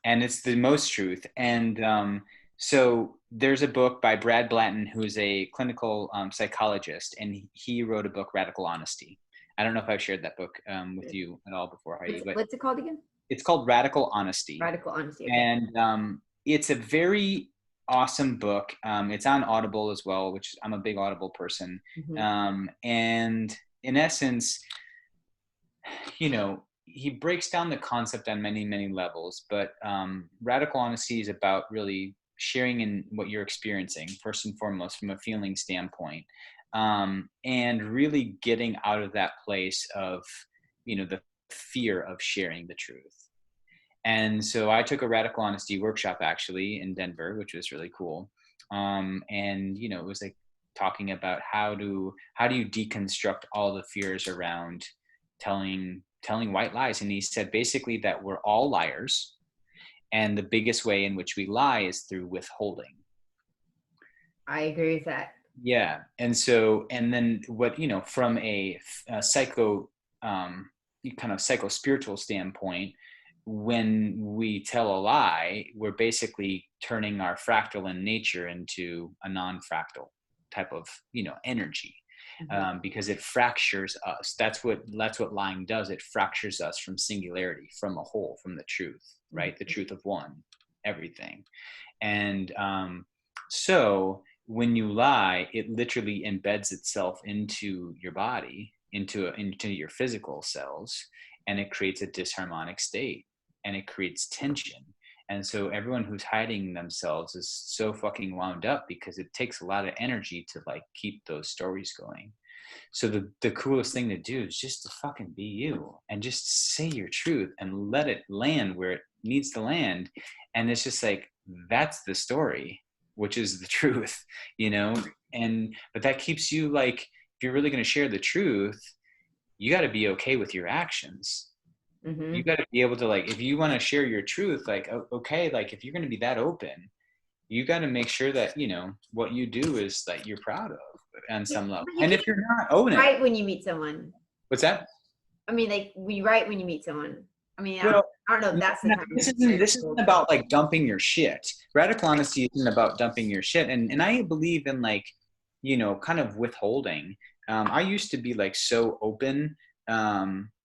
And it's the most truth. And so there's a book by Brad Blanton, who's a clinical psychologist, and he wrote a book, Radical Honesty. I don't know if I've shared that book with you at all before, Heidi. But
what's it called again?
It's called Radical Honesty.
Radical Honesty. Okay.
And it's a very awesome book. It's on Audible as well, which I'm a big Audible person.
Mm-hmm.
And in essence, he breaks down the concept on many, many levels, but radical honesty is about really sharing in what you're experiencing, first and foremost, from a feeling standpoint, and really getting out of that place of, the fear of sharing the truth. And so I took a radical honesty workshop actually in Denver, which was really cool. And it was like talking about how do you deconstruct all the fears around telling white lies. And he said basically that we're all liars, and the biggest way in which we lie is through withholding.
I agree with that.
Yeah. And then what, from a psycho kind of psycho-spiritual standpoint, when we tell a lie, we're basically turning our fractal in nature into a non-fractal type of, energy, because it fractures us. That's what lying does. It fractures us from singularity, from a whole, from the truth, right? The truth of one, everything. And so when you lie, it literally embeds itself into your body, into your physical cells, and it creates a disharmonic state, and it creates tension. And so everyone who's hiding themselves is so fucking wound up, because it takes a lot of energy to like keep those stories going. So the coolest thing to do is just to fucking be you, and just say your truth and let it land where it needs to land. And it's just like, that's the story, which is the truth, but that keeps you, like, if you're really going to share the truth, you got to be okay with your actions.
Mm-hmm.
You got to be able to, like, if you want to share your truth, like, okay, like if you're going to be that open, you got to make sure that, what you do is that you're proud of on some level. And if you're not, own it.
Right when you meet someone.
What's that?
I mean, like, we write when you meet someone. I mean,
Well,
I don't know if that's the time.
This isn't about like dumping your shit. Radical honesty isn't about dumping your shit. And I believe in, like, kind of withholding. I used to be like so open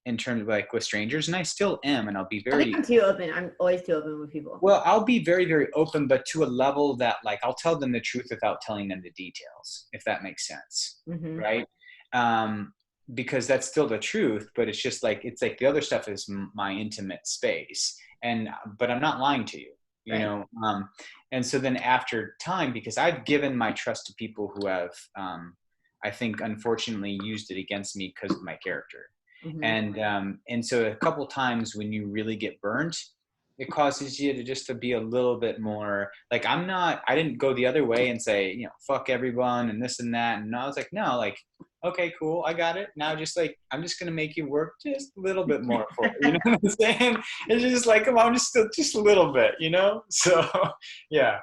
in terms of like with strangers, and I still am, and I'll be very.
I think I'm too open. I'm always too open with people.
Well, I'll be very, very open, but to a level that, like, I'll tell them the truth without telling them the details, if that makes sense, right? Because that's still the truth, but it's just like, it's like the other stuff is my intimate space, but I'm not lying to you, you know? And so then after time, because I've given my trust to people who have, I think, unfortunately used it against me because of my character. And so a couple times when you really get burnt, it causes you to just to be a little bit more like, I didn't go the other way and say, fuck everyone and this and that. And I was like, no, like, okay, cool. I got it. Now just like, I'm just going to make you work just a little bit more for it. You know what I'm saying? It's just like, come on, just a little bit, So yeah.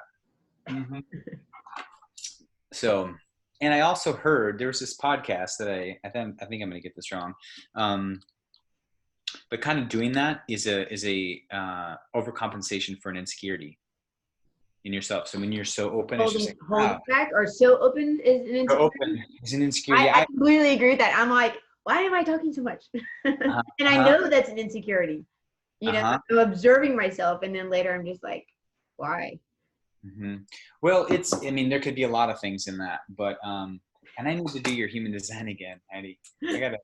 So And I also heard there was this podcast that I think I'm going to get this wrong. But kind of doing that is a overcompensation for an insecurity in yourself. So when you're so open, it's just like,
Holding
wow,
back or so open is an
so
insecurity.
open is an insecurity.
I completely agree with that. I'm like, why am I talking so much?
Uh-huh,
And I know that's an insecurity. You know,
uh-huh.
I'm observing myself, and then later I'm just like, why?
Hmm. Well, I mean, there could be a lot of things in that, but, and I need to do your human design again, Heidi. I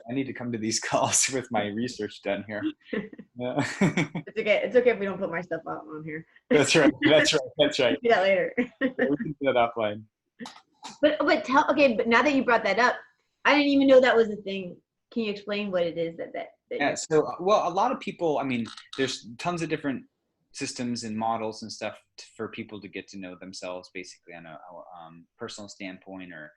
need to come to these calls with my research done here. Yeah.
It's okay. It's okay if we don't put my stuff out on here.
That's right. That's right. That's right.
Do that later.
Yeah, we can do that offline.
But but now that you brought that up, I didn't even know that was a thing. Can you explain what it is that
Yeah. So, well, a lot of people, I mean, there's tons of different systems and models and stuff for people to get to know themselves basically on a personal standpoint or,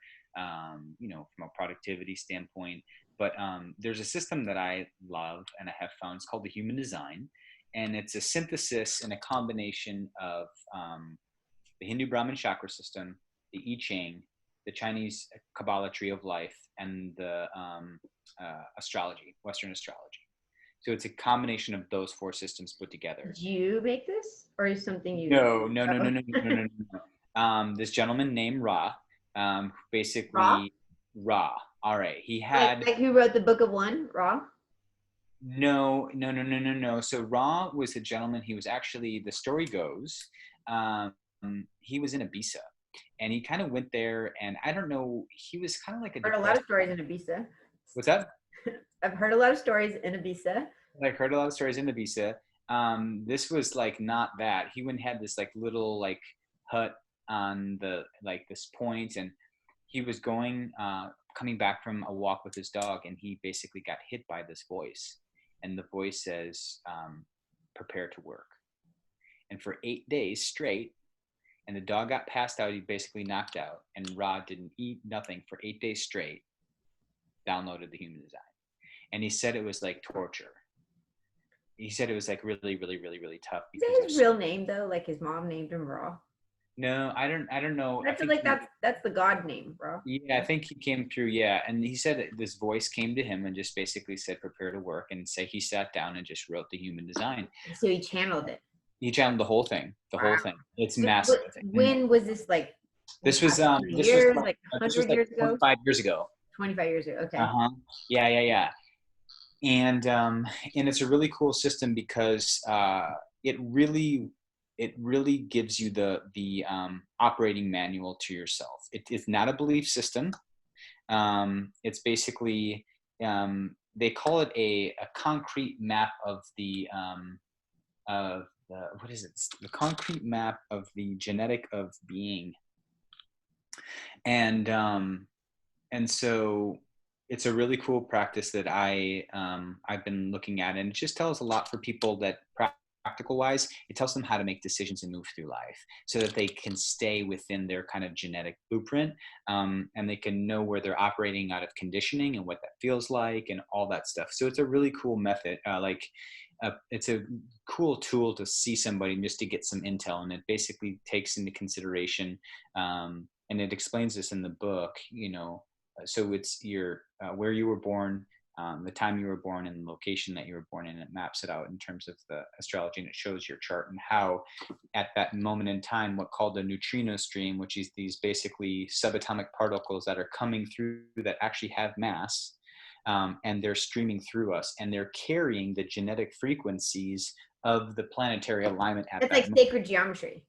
you know, from a productivity standpoint. But there's a system that I love and I have found. It's called the human design. And it's a synthesis and a combination of the Hindu Brahmin chakra system, the I Ching, the Chinese Kabbalah tree of life, and the astrology, Western astrology. So it's a combination of those four systems put together.
Did you make this, or is something you?
No. This gentleman named Ra, basically Ra. All right, he had
like who wrote the Book of One, Ra?
no. So Ra was a gentleman. He was actually, the story goes, he was in Ibiza, and he kind of went there, and I don't know, he was kind of like
I've heard a lot of stories in Ibiza.
What's that?
I've heard a lot of stories in Ibiza.
I've heard a lot of stories in Ibiza. This was like not that. He went and had this like little like hut on the like this point, and he was coming back from a walk with his dog, and he basically got hit by this voice, and the voice says, "Prepare to work." And for 8 days straight, and the dog got passed out. He basically knocked out, and Rod didn't eat nothing for 8 days straight. Downloaded the human design, and he said it was like torture. He said it was like really, really, really, really tough.
Is that his real name though? Like his mom named him Ra?
No, I don't know.
I feel like that's the God name, Ra.
Yeah, I think he came through. Yeah, and he said that this voice came to him and just basically said, "Prepare to work," and say he sat down and just wrote the human design.
So he channeled it.
He channeled the whole thing. The whole thing. It's massive.
When was this like?
This was
like 100 years ago.
25 years ago.
25 years ago. Okay.
Yeah. And it's a really cool system because it really gives you the operating manual to yourself. It's not a belief system. It's basically they call it a concrete map of what is it? The concrete map of the genetic of being. And so it's a really cool practice that I've been looking at, and it just tells a lot for people that practical wise, it tells them how to make decisions and move through life so that they can stay within their kind of genetic blueprint, and they can know where they're operating out of conditioning and what that feels like and all that stuff. So it's a really cool method. It's a cool tool to see somebody and just to get some intel, and it basically takes into consideration, and it explains this in the book, you know, so it's your where you were born, the time you were born, and the location that you were born in. It maps it out in terms of the astrology, and it shows your chart and how at that moment in time, what called a neutrino stream, which is these basically subatomic particles that are coming through that actually have mass, and they're streaming through us, and they're carrying the genetic frequencies of the planetary alignment at
that's
that
like
moment.
sacred geometry.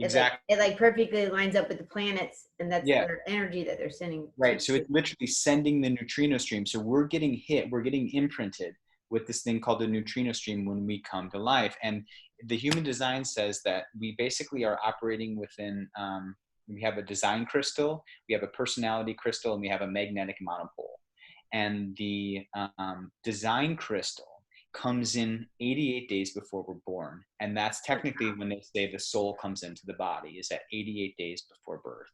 Exactly.
It like perfectly lines up with the planets, and that's their energy that they're sending.
Right. So it's literally sending the neutrino stream. So we're getting hit, we're getting imprinted with this thing called the neutrino stream when we come to life. And the human design says that we basically are operating within, we have a design crystal, we have a personality crystal, and we have a magnetic monopole. And the design crystal comes in 88 days before we're born. And that's technically when they say the soul comes into the body, is at 88 days before birth.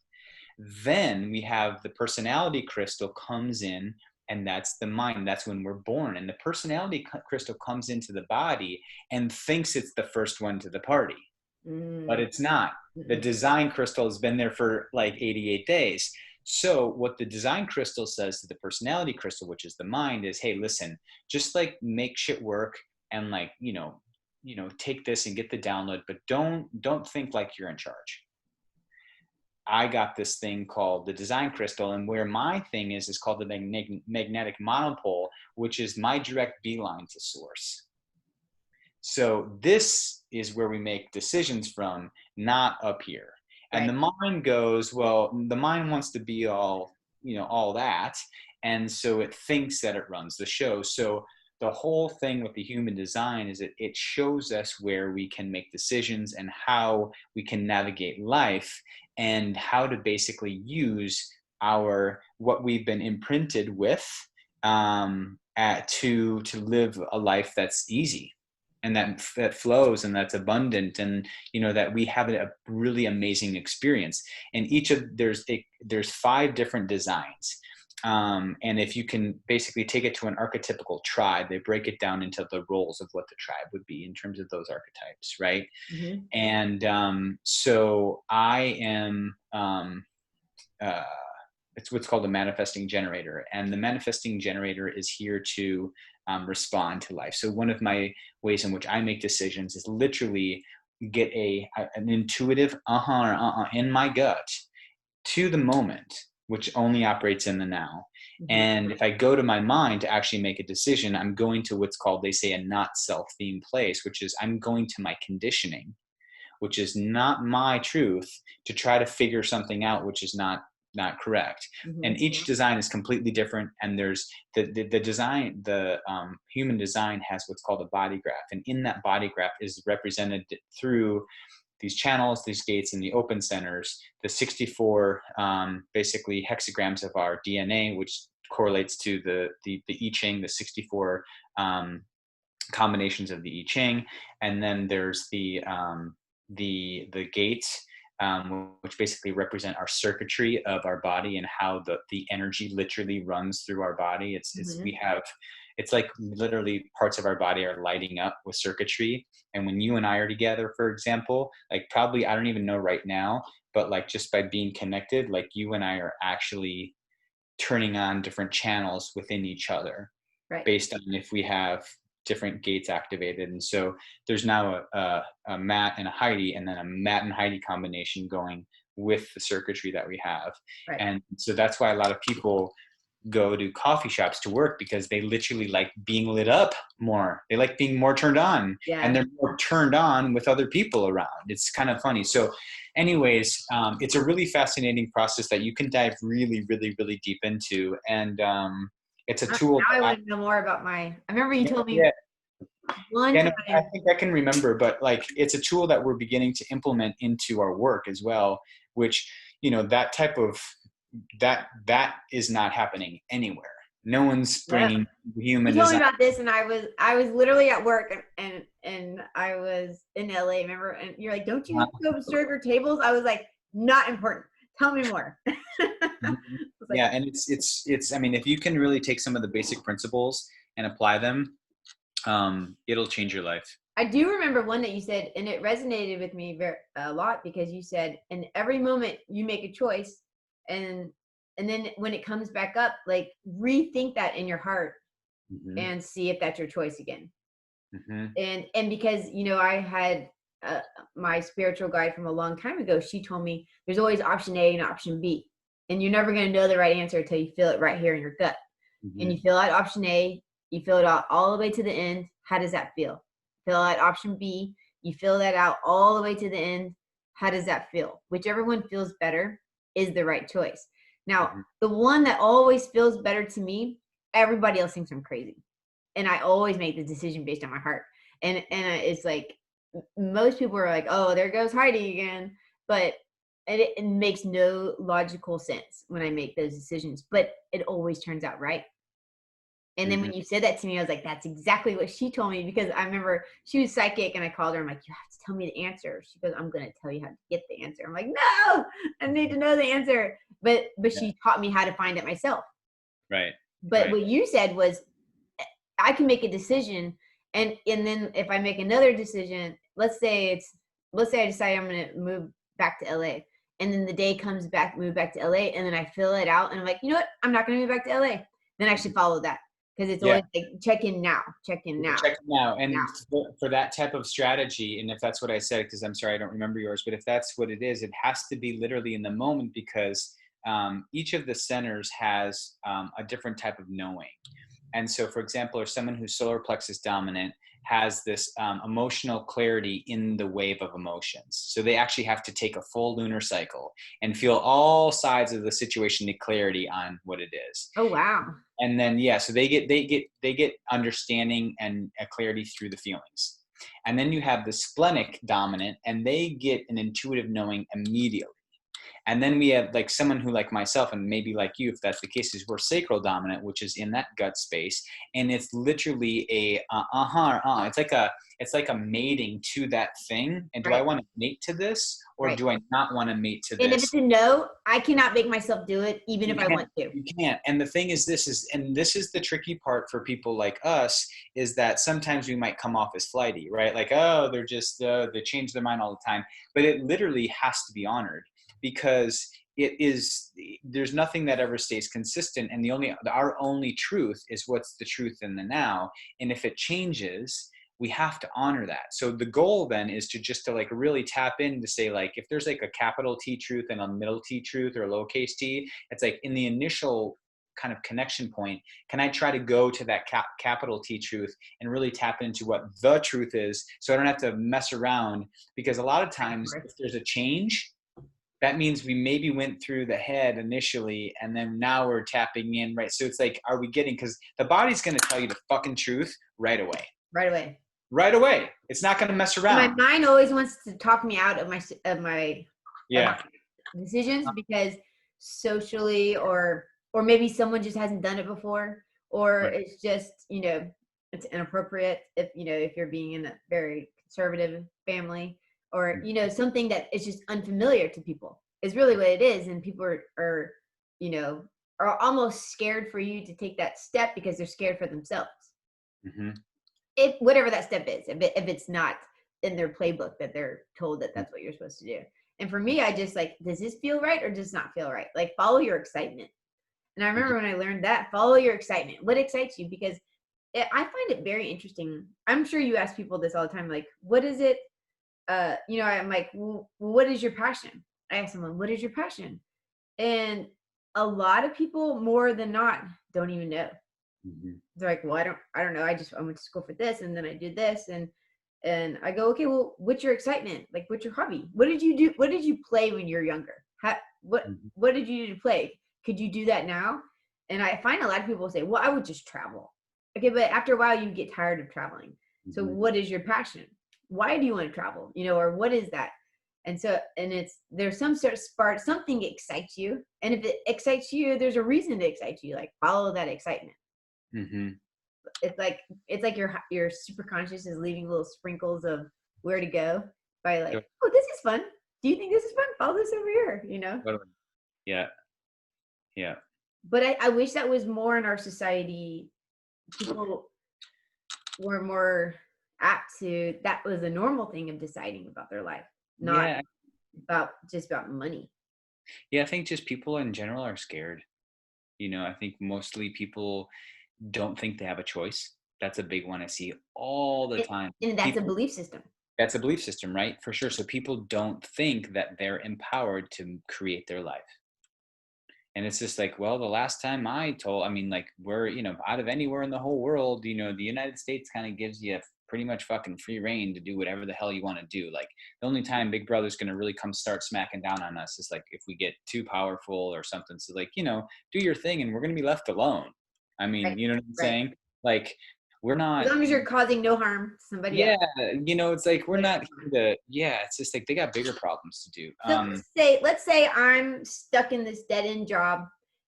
Then we have the personality crystal comes in, and that's the mind. That's when we're born. And the personality crystal comes into the body and thinks it's the first one to the party, but it's not. The design crystal has been there for like 88 days. So what the design crystal says to the personality crystal, which is the mind, is, hey, listen, just like make shit work and like, take this and get the download, but don't think like you're in charge. I got this thing called the design crystal, and where my thing is called the magnetic monopole, which is my direct beeline to source. So this is where we make decisions from, not up here. And
Right.
the mind goes, well, the mind wants to be all, all that. And so it thinks that it runs the show. So the whole thing with the human design is it shows us where we can make decisions and how we can navigate life and how to basically use what we've been imprinted with to live a life that's easy and that flows and that's abundant, and that we have a really amazing experience. And there's 5 different designs, and if you can basically take it to an archetypical tribe, they break it down into the roles of what the tribe would be in terms of those archetypes, right?
Mm-hmm.
And so I am it's what's called a manifesting generator, and the manifesting generator is here to respond to life. So one of my ways in which I make decisions is literally get an intuitive in my gut to the moment, which only operates in the now.
Mm-hmm.
And if I go to my mind to actually make a decision, I'm going to what's called, they say, a not self-themed place, which is I'm going to my conditioning, which is not my truth, to try to figure something out, which is not correct.
Mm-hmm.
And each design is completely different. And there's the design, the human design has what's called a body graph. And in that body graph is represented through these channels, these gates, and the open centers, the 64 basically hexagrams of our DNA, which correlates to the I Ching, the 64 combinations of the I Ching. And then there's the gates, which basically represent our circuitry of our body and how the energy literally runs through our body. It's like literally parts of our body are lighting up with circuitry. And when you and I are together, for example, like probably, I don't even know right now, but like just by being connected, like you and I are actually turning on different channels within each other,
Right.
based on if we have different gates activated. And so there's now a Matt and a Heidi, and then a Matt and Heidi combination going with the circuitry that we have.
Right.
And so that's why a lot of people go to coffee shops to work, because they literally like being lit up more. They like being more turned on.
Yeah.
And they're more turned on with other people around. It's kind of funny. So anyways, it's a really fascinating process that you can dive really, really, really deep into. And it's a tool.
Now I want to know more about I remember you told me one
Yeah,
time.
I think I can remember, but like it's a tool that we're beginning to implement into our work as well, which, that type of, that is not happening anywhere. No one's bringing human
You told me
design.
about this, and I was literally at work, and I was in LA, remember? And you're like, don't you go serve your tables? I was like, not important. Tell me more.
Like, yeah, and it's. I mean, if you can really take some of the basic principles and apply them, it'll change your life.
I do remember one that you said, and it resonated with me a lot, because you said, in every moment you make a choice, and then when it comes back up, like rethink that in your heart, mm-hmm. and see if that's your choice again. Mm-hmm. And because I had my spiritual guide from a long time ago, she told me there's always option A and option B, and you're never going to know the right answer until you feel it right here in your gut. Mm-hmm. And you fill out option A, you fill it out all the way to the end. How does that feel? Fill out option B, you fill that out all the way to the end. How does that feel? Whichever one feels better is the right choice. Now, mm-hmm. the one that always feels better to me, everybody else thinks I'm crazy. And I always make the decision based on my heart. And it's like, most people are like, oh, there goes Heidi again. But it makes no logical sense when I make those decisions. But it always turns out right. And then when you said that to me, I was like, that's exactly what she told me, because I remember she was psychic, and I called her. I'm like, you have to tell me the answer. She goes, I'm going to tell you how to get the answer. I'm like, no, I need to know the answer. But she taught me how to find it myself. Right. But what you said was, I can make a decision. And then if I make another decision, let's say I decide I'm going to move back to LA, and then the day comes back, move back to LA, and then I fill it out, and I'm like, you know what? I'm not going to move back to LA. Then I should follow that, because it's
Yeah.
always like check in now, check in now.
Check them out.
Now.
And for that type of strategy, and if that's what I said, because I'm sorry, I don't remember yours, but if that's what it is, it has to be literally in the moment, because each of the centers has a different type of knowing. And so, for example, if someone who's solar plexus dominant has this emotional clarity in the wave of emotions. So they actually have to take a full lunar cycle and feel all sides of the situation to clarity on what it is.
Oh, wow.
And then, yeah, so they get understanding and a clarity through the feelings. And then you have the splenic dominant, and they get an intuitive knowing immediately. And then we have like someone who, like myself, and maybe like you, if that's the case, is we're sacral dominant, which is in that gut space, and it's literally a it's like a mating to that thing. And do I want to mate to this, or do I not want to mate to this?
And if it's a no, I cannot make myself do it, even if I want to.
You can't. And the thing is, this is the tricky part for people like us, is that sometimes we might come off as flighty, right? Like, oh, they're just they change their mind all the time. But it literally has to be honored, because there's nothing that ever stays consistent, and our only truth is what's the truth in the now. And if it changes, we have to honor that. So the goal then is to like really tap in to say, like, if there's like a capital T truth and a middle T truth or a lowercase t, it's like in the initial kind of connection point, can I try to go to that capital T truth and really tap into what the truth is, so I don't have to mess around? Because a lot of times if there's a change, that means we maybe went through the head initially, and then now we're tapping in, right? So it's like, are we getting, because the body's going to tell you the fucking truth right away. Right away. It's not going to mess around.
My mind always wants to talk me out of my decisions, because socially, or maybe someone just hasn't done it before, or it's just, it's inappropriate if you're being in a very conservative family, or something that is just unfamiliar to people, is really what it is. And people are almost scared for you to take that step, because they're scared for themselves. Mm-hmm. If whatever that step is, if it's not in their playbook that they're told that that's what you're supposed to do. And for me, I just like, does this feel right or does not feel right? Like, follow your excitement. And I remember when I learned that, follow your excitement. What excites you? Because I find it very interesting. I'm sure you ask people this all the time, like, what is it? I'm like, well, what is your passion? I ask someone, what is your passion? And a lot of people, more than not, don't even know. Mm-hmm. They're like, well, I don't know. I went to school for this, and then I did this, and I go, okay, well, what's your excitement? Like, what's your hobby? What did you do? What did you play when you were younger? What did you do to play? Could you do that now? And I find a lot of people say, well, I would just travel. Okay, but after a while, you get tired of traveling. Mm-hmm. So what is your passion? Why do you want to travel? Or what is that? And so, there's some sort of spark, something excites you. And if it excites you, there's a reason to excite you. Like, follow that excitement. Mm-hmm. It's like your super conscious is leaving little sprinkles of where to go by like, oh, this is fun. Do you think this is fun? Follow this over here,
Yeah. Yeah.
But I wish that was more in our society. People were more apt to, that was a normal thing of deciding about their life, not about money.
Yeah, I think just people in general are scared. I think mostly people don't think they have a choice. That's a big one I see all the time.
And that's a belief system.
That's a belief system, right? For sure. So people don't think that they're empowered to create their life. And it's just like, well, the last time we're, out of anywhere in the whole world, the United States kind of gives you pretty much fucking free reign to do whatever the hell you want to do. Like, the only time Big Brother's going to really come start smacking down on us is like if we get too powerful or something. So like, do your thing and we're going to be left alone. I mean, right. You know what I'm saying? Like, we're not.
As long as you're causing no harm to somebody else.
It's like, we're not here to, it's just like they got bigger problems to do.
So let's say I'm stuck in this dead end job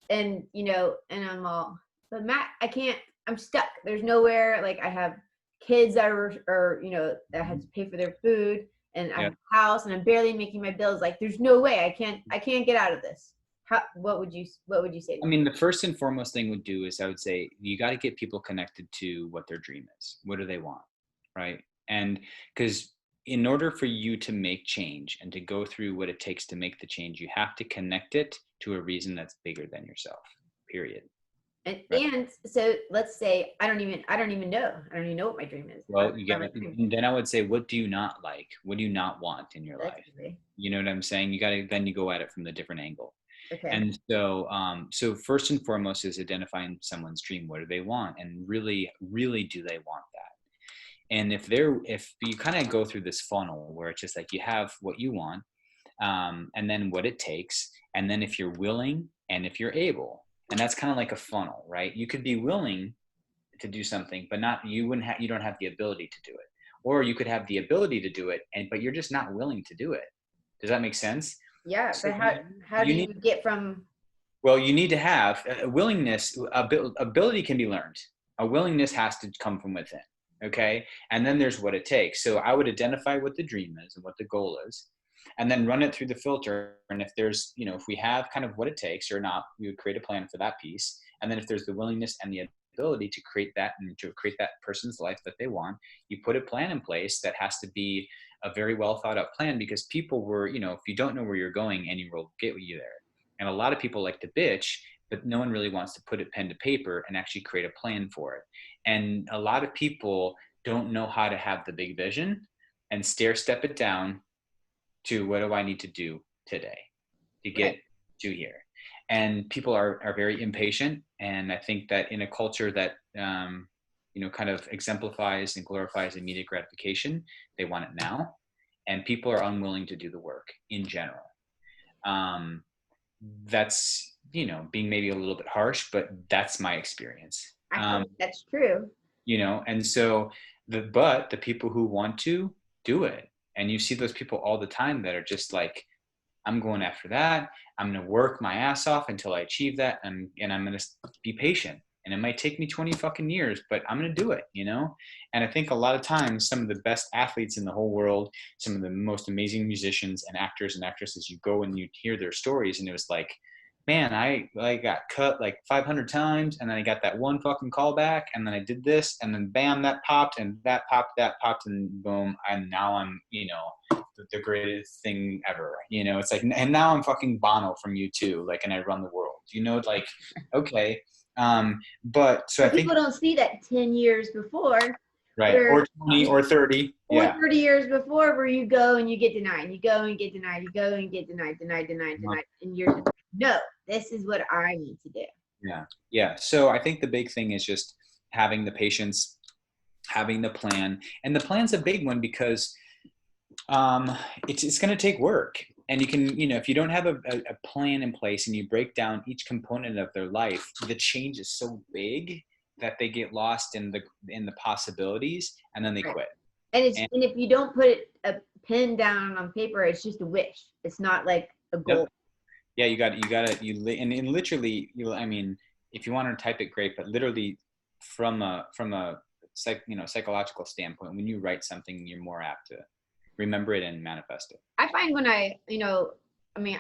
and, and I'm all, but Matt, I'm stuck. There's nowhere, like I have kids that that had to pay for their food, and I have a house and I'm barely making my bills. Like, there's no way I can't get out of this. What would you say?
I mean, the first and foremost thing would do is I would say, you got to get people connected to what their dream is. What do they want? Right. And because in order for you to make change and to go through what it takes to make the change, you have to connect it to a reason that's bigger than yourself, period.
And,
Right.
and so let's say I don't even know. I don't even know what my dream is.
Well, you get it. And then I would say, what do you not like? What do you not want in your life?
Easy.
You know what I'm saying? You got to, then you go at it from the different angle.
Okay.
And so, so first and foremost is identifying someone's dream. What do they want? And really, really, do they want that? And if you kind of go through this funnel where it's just like you have what you want, and then what it takes, and then if you're willing and if you're able, and that's kind of like a funnel, right? You could be willing to do something, but you don't have the ability to do it, or you could have the ability to do it, but you're just not willing to do it. Does that make sense?
Yeah,
So
but how do you get from?
Well, you need to have a willingness. Ability can be learned. A willingness has to come from within. Okay. And then there's what it takes. So I would identify what the dream is and what the goal is, and then run it through the filter. And if there's, if we have kind of what it takes or not, we would create a plan for that piece. And then if there's the willingness and the ability to create that and to create that person's life that they want, you put a plan in place that has to be a very well thought out plan, because people were, if you don't know where you're going, any road will get you there. And a lot of people like to bitch, but no one really wants to put it pen to paper and actually create a plan for it. And a lot of people don't know how to have the big vision and step it down to, what do I need to do today to get to here? And people are very impatient. And I think that in a culture that, kind of exemplifies and glorifies immediate gratification, they want it now. And people are unwilling to do the work in general. That's, being maybe a little bit harsh, but that's my experience.
I think that's true.
And so the people who want to do it, and you see those people all the time that are just like, I'm going after that. I'm going to work my ass off until I achieve that. And I'm going to be patient, and it might take me 20 fucking years, but I'm going to do it, And I think a lot of times some of the best athletes in the whole world, some of the most amazing musicians and actors and actresses, you go and you hear their stories, and it was like, man, I got cut like 500 times, and then I got that one fucking call back, and then I did this, and then bam, that popped, and that popped, and boom, and now I'm, the greatest thing ever. It's like, and now I'm fucking Bono from U2, like, and I run the world. Like, okay, but so I think
people don't see that 10 years before.
Right, or 20 or 30.
Or 30 years before, where you go and you get denied, you go and get denied, you go and get denied, and you're just, no, this is what I need to do.
Yeah. So I think the big thing is just having the patience, having the plan, and the plan's a big one, because it's going to take work. And you can, if you don't have a plan in place and you break down each component of their life, the change is so big that they get lost in the possibilities, and then they quit.
And if you don't put a pen down on paper, it's just a wish. It's not like a goal.
Yep. Yeah, and literally, I mean, if you want to type it, great, but literally from a psychological standpoint, when you write something, you're more apt to remember it and manifest it.
I find when I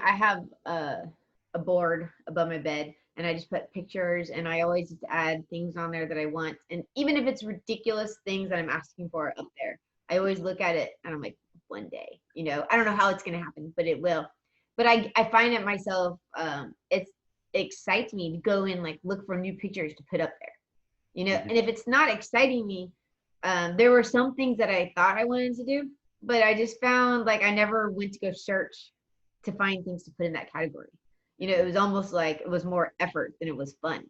have a board above my bed, and I just put pictures, and I always just add things on there that I want. And even if it's ridiculous things that I'm asking for up there, I always look at it and I'm like, one day, I don't know how it's going to happen, but it will. But I find it myself, it excites me to go in, like, look for new pictures to put up there,
Mm-hmm.
And if it's not exciting me, there were some things that I thought I wanted to do, but I just found like I never went to go search to find things to put in that category. It was almost like it was more effort than it was fun.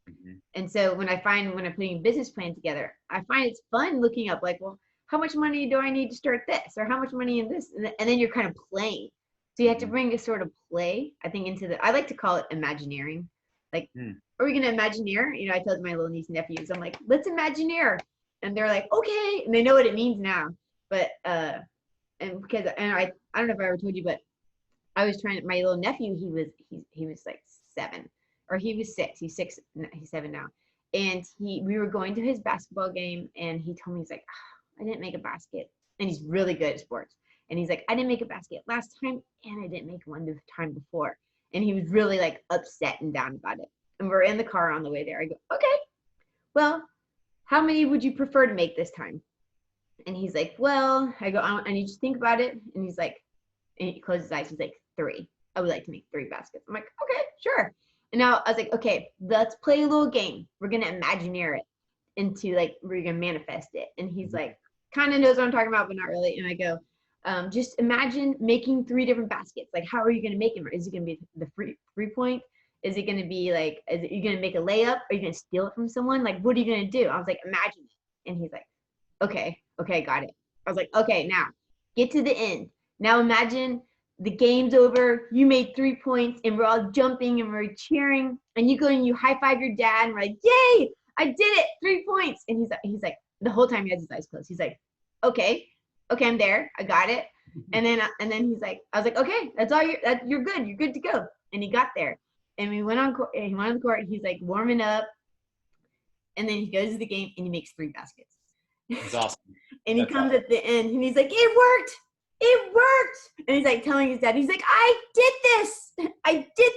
Mm-hmm.
And so when I'm putting a business plan together, I find it's fun looking up, like, well, how much money do I need to start this, or how much money in this? And then you're kind of playing. So you have to bring a sort of play, I think, I like to call it imagineering. Like, are we going to Imagineer? I told my little niece and nephews, I'm like, let's Imagineer. And they're like, okay. And they know what it means now. But, I don't know if I ever told you, but I was my little nephew, he was like 7, or he was 6. He's 6, he's 7 now. And we were going to his basketball game, and he told me, he's like, I didn't make a basket. And he's really good at sports. And he's like, I didn't make a basket last time, and I didn't make one the time before. And he was really like upset and down about it. And we're in the car on the way there. I go, okay, well, how many would you prefer to make this time? And he's like, well, I go, I need you to think about it. And he's like, and he closes his eyes. He's like, 3. I would like to make 3 baskets. I'm like, okay, sure. And now I was like, okay, let's play a little game. We're going to imagineer it into like, we're going to manifest it. And he's like, kind of knows what I'm talking about, but not really. And I go, just imagine making 3 different baskets. Like, how are you going to make them? Is it going to be the three point? Is it going to be like, are you going to make a layup? Are you going to steal it from someone? Like, what are you going to do? I was like, imagine it. And he's like, okay, got it. I was like, okay, now get to the end. Now imagine the game's over. You made 3 points, and we're all jumping and we're cheering. And you go and you high five your dad, and we're like, yay, I did it, 3 points. And he's like, the whole time he has his eyes closed. He's like, okay, I'm there, I got it. And then he's like, I was like, okay, that's all you're good. You're good to go. And he got there, and we went on court. He went on the court. He's like warming up, and then he goes to the game and he makes 3 baskets.
It's awesome.
And he comes at the end and he's like, it worked. It worked. And he's like telling his dad, he's like, I did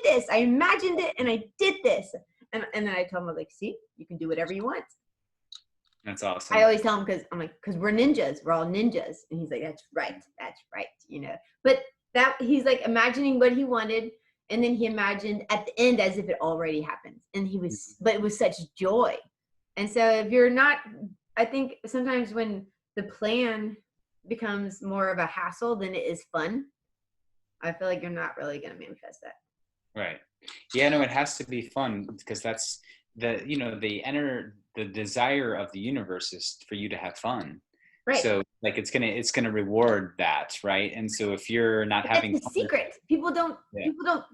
this. I imagined it and I did this. And then I told him, I was like, see, you can do whatever you want.
That's awesome.
I always tell him, because I'm like, because we're ninjas. We're all ninjas. And he's like, that's right. But he's like imagining what he wanted. And then he imagined at the end as if it already happened. And but it was such joy. And so if you're not, I think sometimes when the plan becomes more of a hassle than it is fun, I feel like you're not really going to manifest that.
Right. Yeah, no, it has to be fun, because that's the desire of the universe is for you to have fun.
Right.
So like it's gonna reward that, right? And so if you're not having
that's the secret. People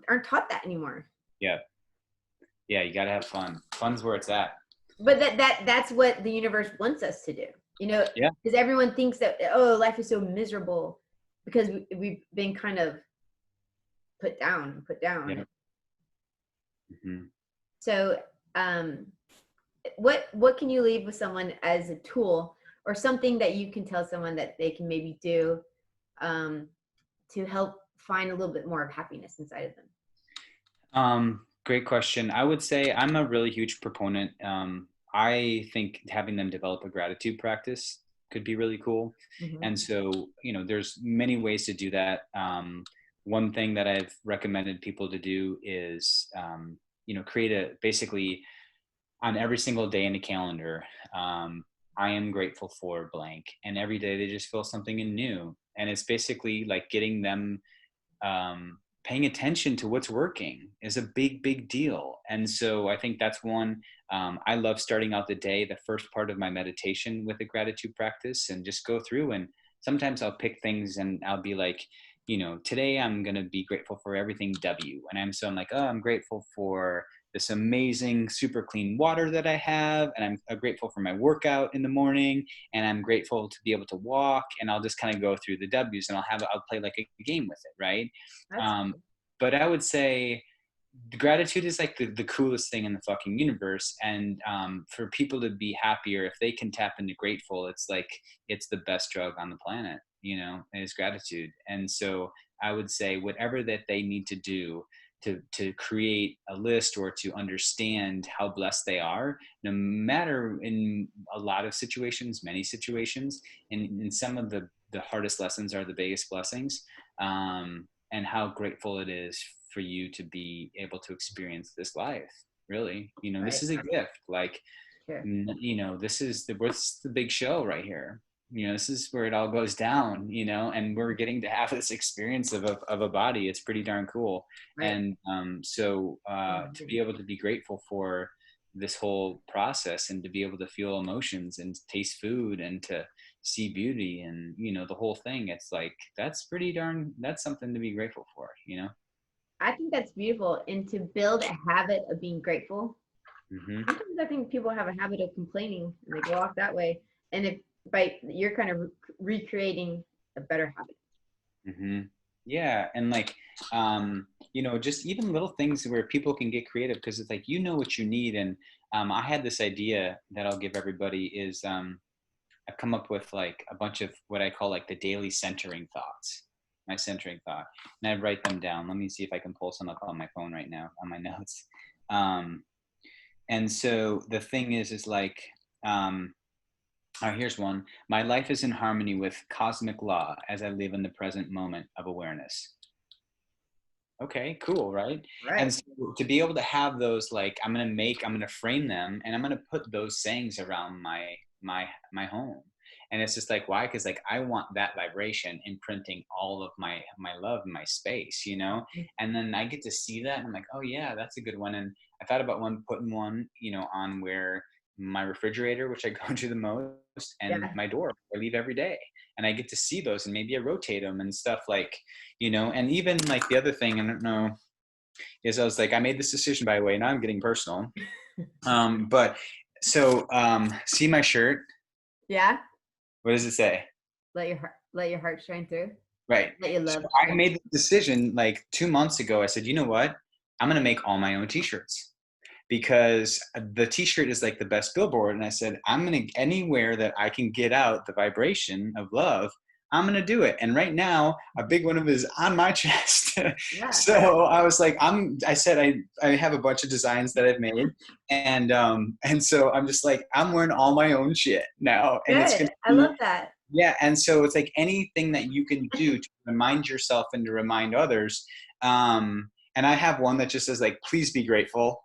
aren't taught that anymore.
Yeah, you gotta have fun. Fun's where it's at.
But that's what the universe wants us to do, because everyone thinks that, oh, life is so miserable because we've been kind of put down.
Yeah. Mm-hmm.
So what can you leave with someone as a tool or something that you can tell someone that they can maybe do to help find a little bit more of happiness inside of them?
Great question. I would say I'm a really huge proponent. I think having them develop a gratitude practice could be really cool. Mm-hmm. And so, there's many ways to do that. One thing that I've recommended people to do is, create basically on every single day in the calendar, I am grateful for blank. And every day they just feel something new. And it's basically like getting them paying attention to what's working is a big, big deal. And so I think that's one. I love starting out the day, the first part of my meditation, with a gratitude practice, and just go through. And sometimes I'll pick things and I'll be like, today I'm going to be grateful for everything W. And I'm like, oh, I'm grateful for this amazing, super clean water that I have. And I'm grateful for my workout in the morning. And I'm grateful to be able to walk. And I'll just kind of go through the W's, and I'll play like a game with it. Right. But I would say the gratitude is like the coolest thing in the fucking universe. And for people to be happier, if they can tap into grateful, it's like, it's the best drug on the planet, is gratitude. And so I would say whatever that they need to do to create a list or to understand how blessed they are, no matter, in a lot of situations, many situations, and in some of the hardest lessons are the biggest blessings, and how grateful it is for you to be able to experience this life. Really, right. This is a gift. Like, sure. This is the big show right here. This is where it all goes down, and we're getting to have this experience of a body. It's pretty darn cool. Right. And to be able to be grateful for this whole process, and to be able to feel emotions and taste food and to see beauty and, the whole thing, it's like, that's something to be grateful for,
I think that's beautiful. And to build a habit of being grateful. Mm-hmm. Sometimes I think people have a habit of complaining and they go off that way. And you're kind of recreating a better habit.
Mm-hmm. Yeah. And like, just even little things where people can get creative, because it's like, what you need. And I had this idea that I'll give everybody is I've come up with like a bunch of what I call like the daily centering thoughts, my centering thought. And I write them down. Let me see if I can pull some up on my phone right now on my notes. And so the thing is like, All right, here's one. My life is in harmony with cosmic law as I live in the present moment of awareness. Okay, cool, right? And
Right.
so to be able to have those, like, I'm gonna frame them, and I'm gonna put those sayings around my home. And it's just like, why? Because like I want that vibration imprinting all of my love in my space, you know? And then I get to see that, and I'm like, oh yeah, that's a good one. And I thought about putting one, on where my refrigerator, which I go to the most, and
Yeah.
my door, I leave every day. And I get to see those, and maybe I rotate them and stuff like, and even like the other thing, I don't know, is I was like, I made this decision, by the way. Now I'm getting personal. But so see my shirt.
Yeah.
What does it say?
Let your heart shine through.
Right.
Let your
So
love
I
shine.
made the decision like 2 months ago. I said, you know what? I'm gonna make all my own t-shirts, because the t-shirt is like the best billboard. And I said, I'm gonna, anywhere that I can get out the vibration of love, I'm gonna do it. And right now, a big one of it is on my chest.
Yeah.
So I was like, I said I have a bunch of designs that I've made, and so I'm just like, I'm wearing all my own shit now, and it's
Good.
gonna
I
be,
love that.
yeah. And so it's like anything that you can do to remind yourself and to remind others. And I have one that just says like, please be grateful.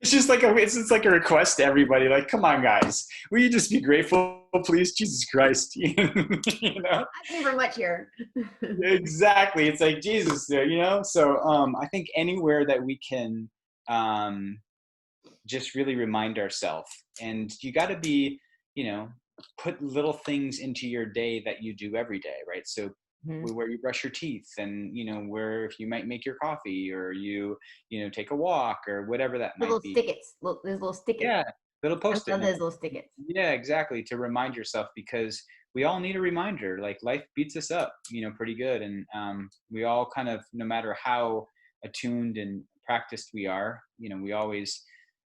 It's just like it's just like a request to everybody. Like, come on, guys, will you just be grateful, please? Jesus Christ,
Asking for much here.
Exactly. It's like Jesus. So I think anywhere that we can just really remind ourselves, and you got to be, you know, put little things into your day that you do every day, right? So
Mhm.
where you brush your teeth, and where if you might make your coffee, or take a walk, or whatever that
The
might
little
be.
stickets. Those little stickets.
Yeah, little
I
post-it
love
notes.
those little stickets.
Yeah, exactly, to remind yourself, because we all need a reminder. Like, life beats us up, pretty good. And we all kind of, no matter how attuned and practiced we are,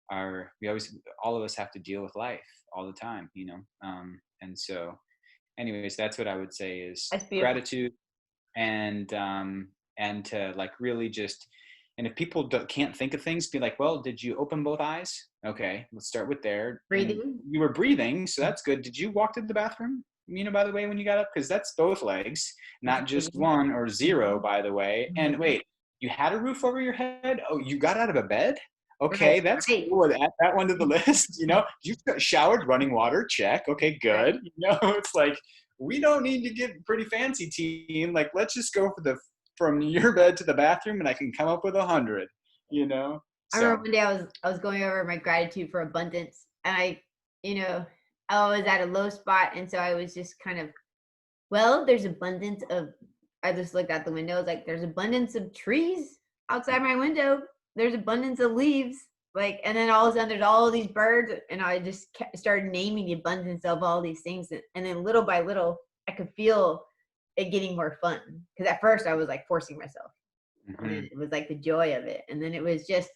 all of us have to deal with life all the time. And so anyways, that's what I would say is
That's beautiful.
gratitude, and to like really just, and if people can't think of things, be like, well, did you open both eyes? Okay, let's start with there. And
Breathing.
you were breathing, so that's good. Did you walk to the bathroom, by the way, when you got up? Because that's both legs,
That's
not just
amazing.
one or zero,
Mhm.
by the way. And
Mhm.
wait, you had a roof over your head? Oh, you got out of a bed?
Right.
Okay, that's
Right.
cool. Add that one to the list. You showered, running water, check. Okay,
Right.
good. It's like, we don't need to get pretty fancy, team. Like, let's just go from your bed to the bathroom, and I can come up with 100.
I remember
So
one day I was going over my gratitude for abundance, and you know, I was at a low spot, and so I was just kind of, well, there's abundance of. I just looked out the window. I was like, there's abundance of trees outside my window. There's abundance of leaves. Like, and then all of a sudden, there's all these birds, and I just started naming the abundance of all these things, and then little by little, I could feel it getting more fun. Because at first, I was like forcing myself, and then
mhm,
it was like the joy of it, and then it was just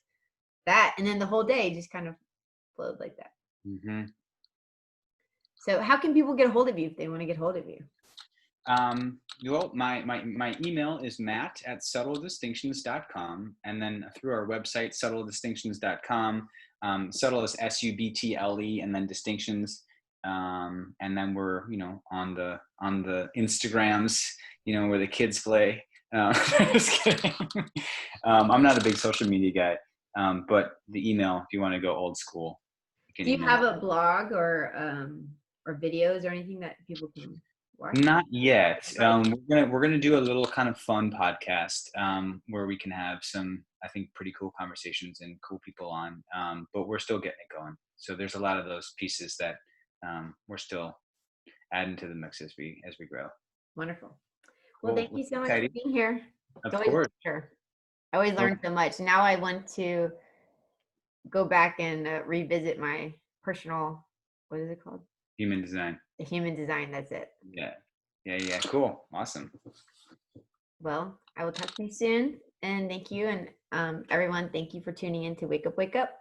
that, and then the whole day just kind of flowed like that.
mhm.
So how can people get a hold of you if they want to get hold of you?
Well, my email is matt@subtledistinctions.com, and then through our website, subtledistinctions.com. Subtle is SUBTLE, and then distinctions. And then we're, on the Instagrams, where the kids play. Just kidding. I'm not a big social media guy, but the email, if you want to go old school, you can
Do you
email
have
me.
a blog or videos or anything that people can watch?
Not yet.
Right.
We're gonna do a little kind of fun podcast, where we can have some, I think, pretty cool conversations and cool people on. But we're still getting it going. So there's a lot of those pieces that we're still adding to the mix as we grow.
Wonderful. Well,
Cool.
thank
Well,
you so
thanks,
much for
Heidi.
being here. It's
Of
always a
course.
pleasure. I always
Well,
learn so much. Now I want to go back and revisit my personal, what is it called?
human design.
The human design. That's it.
Yeah. Yeah. Yeah. Cool. Awesome.
Well, I will talk to you soon. And thank you. And everyone, thank you for tuning in to Wake Up, Wake Up.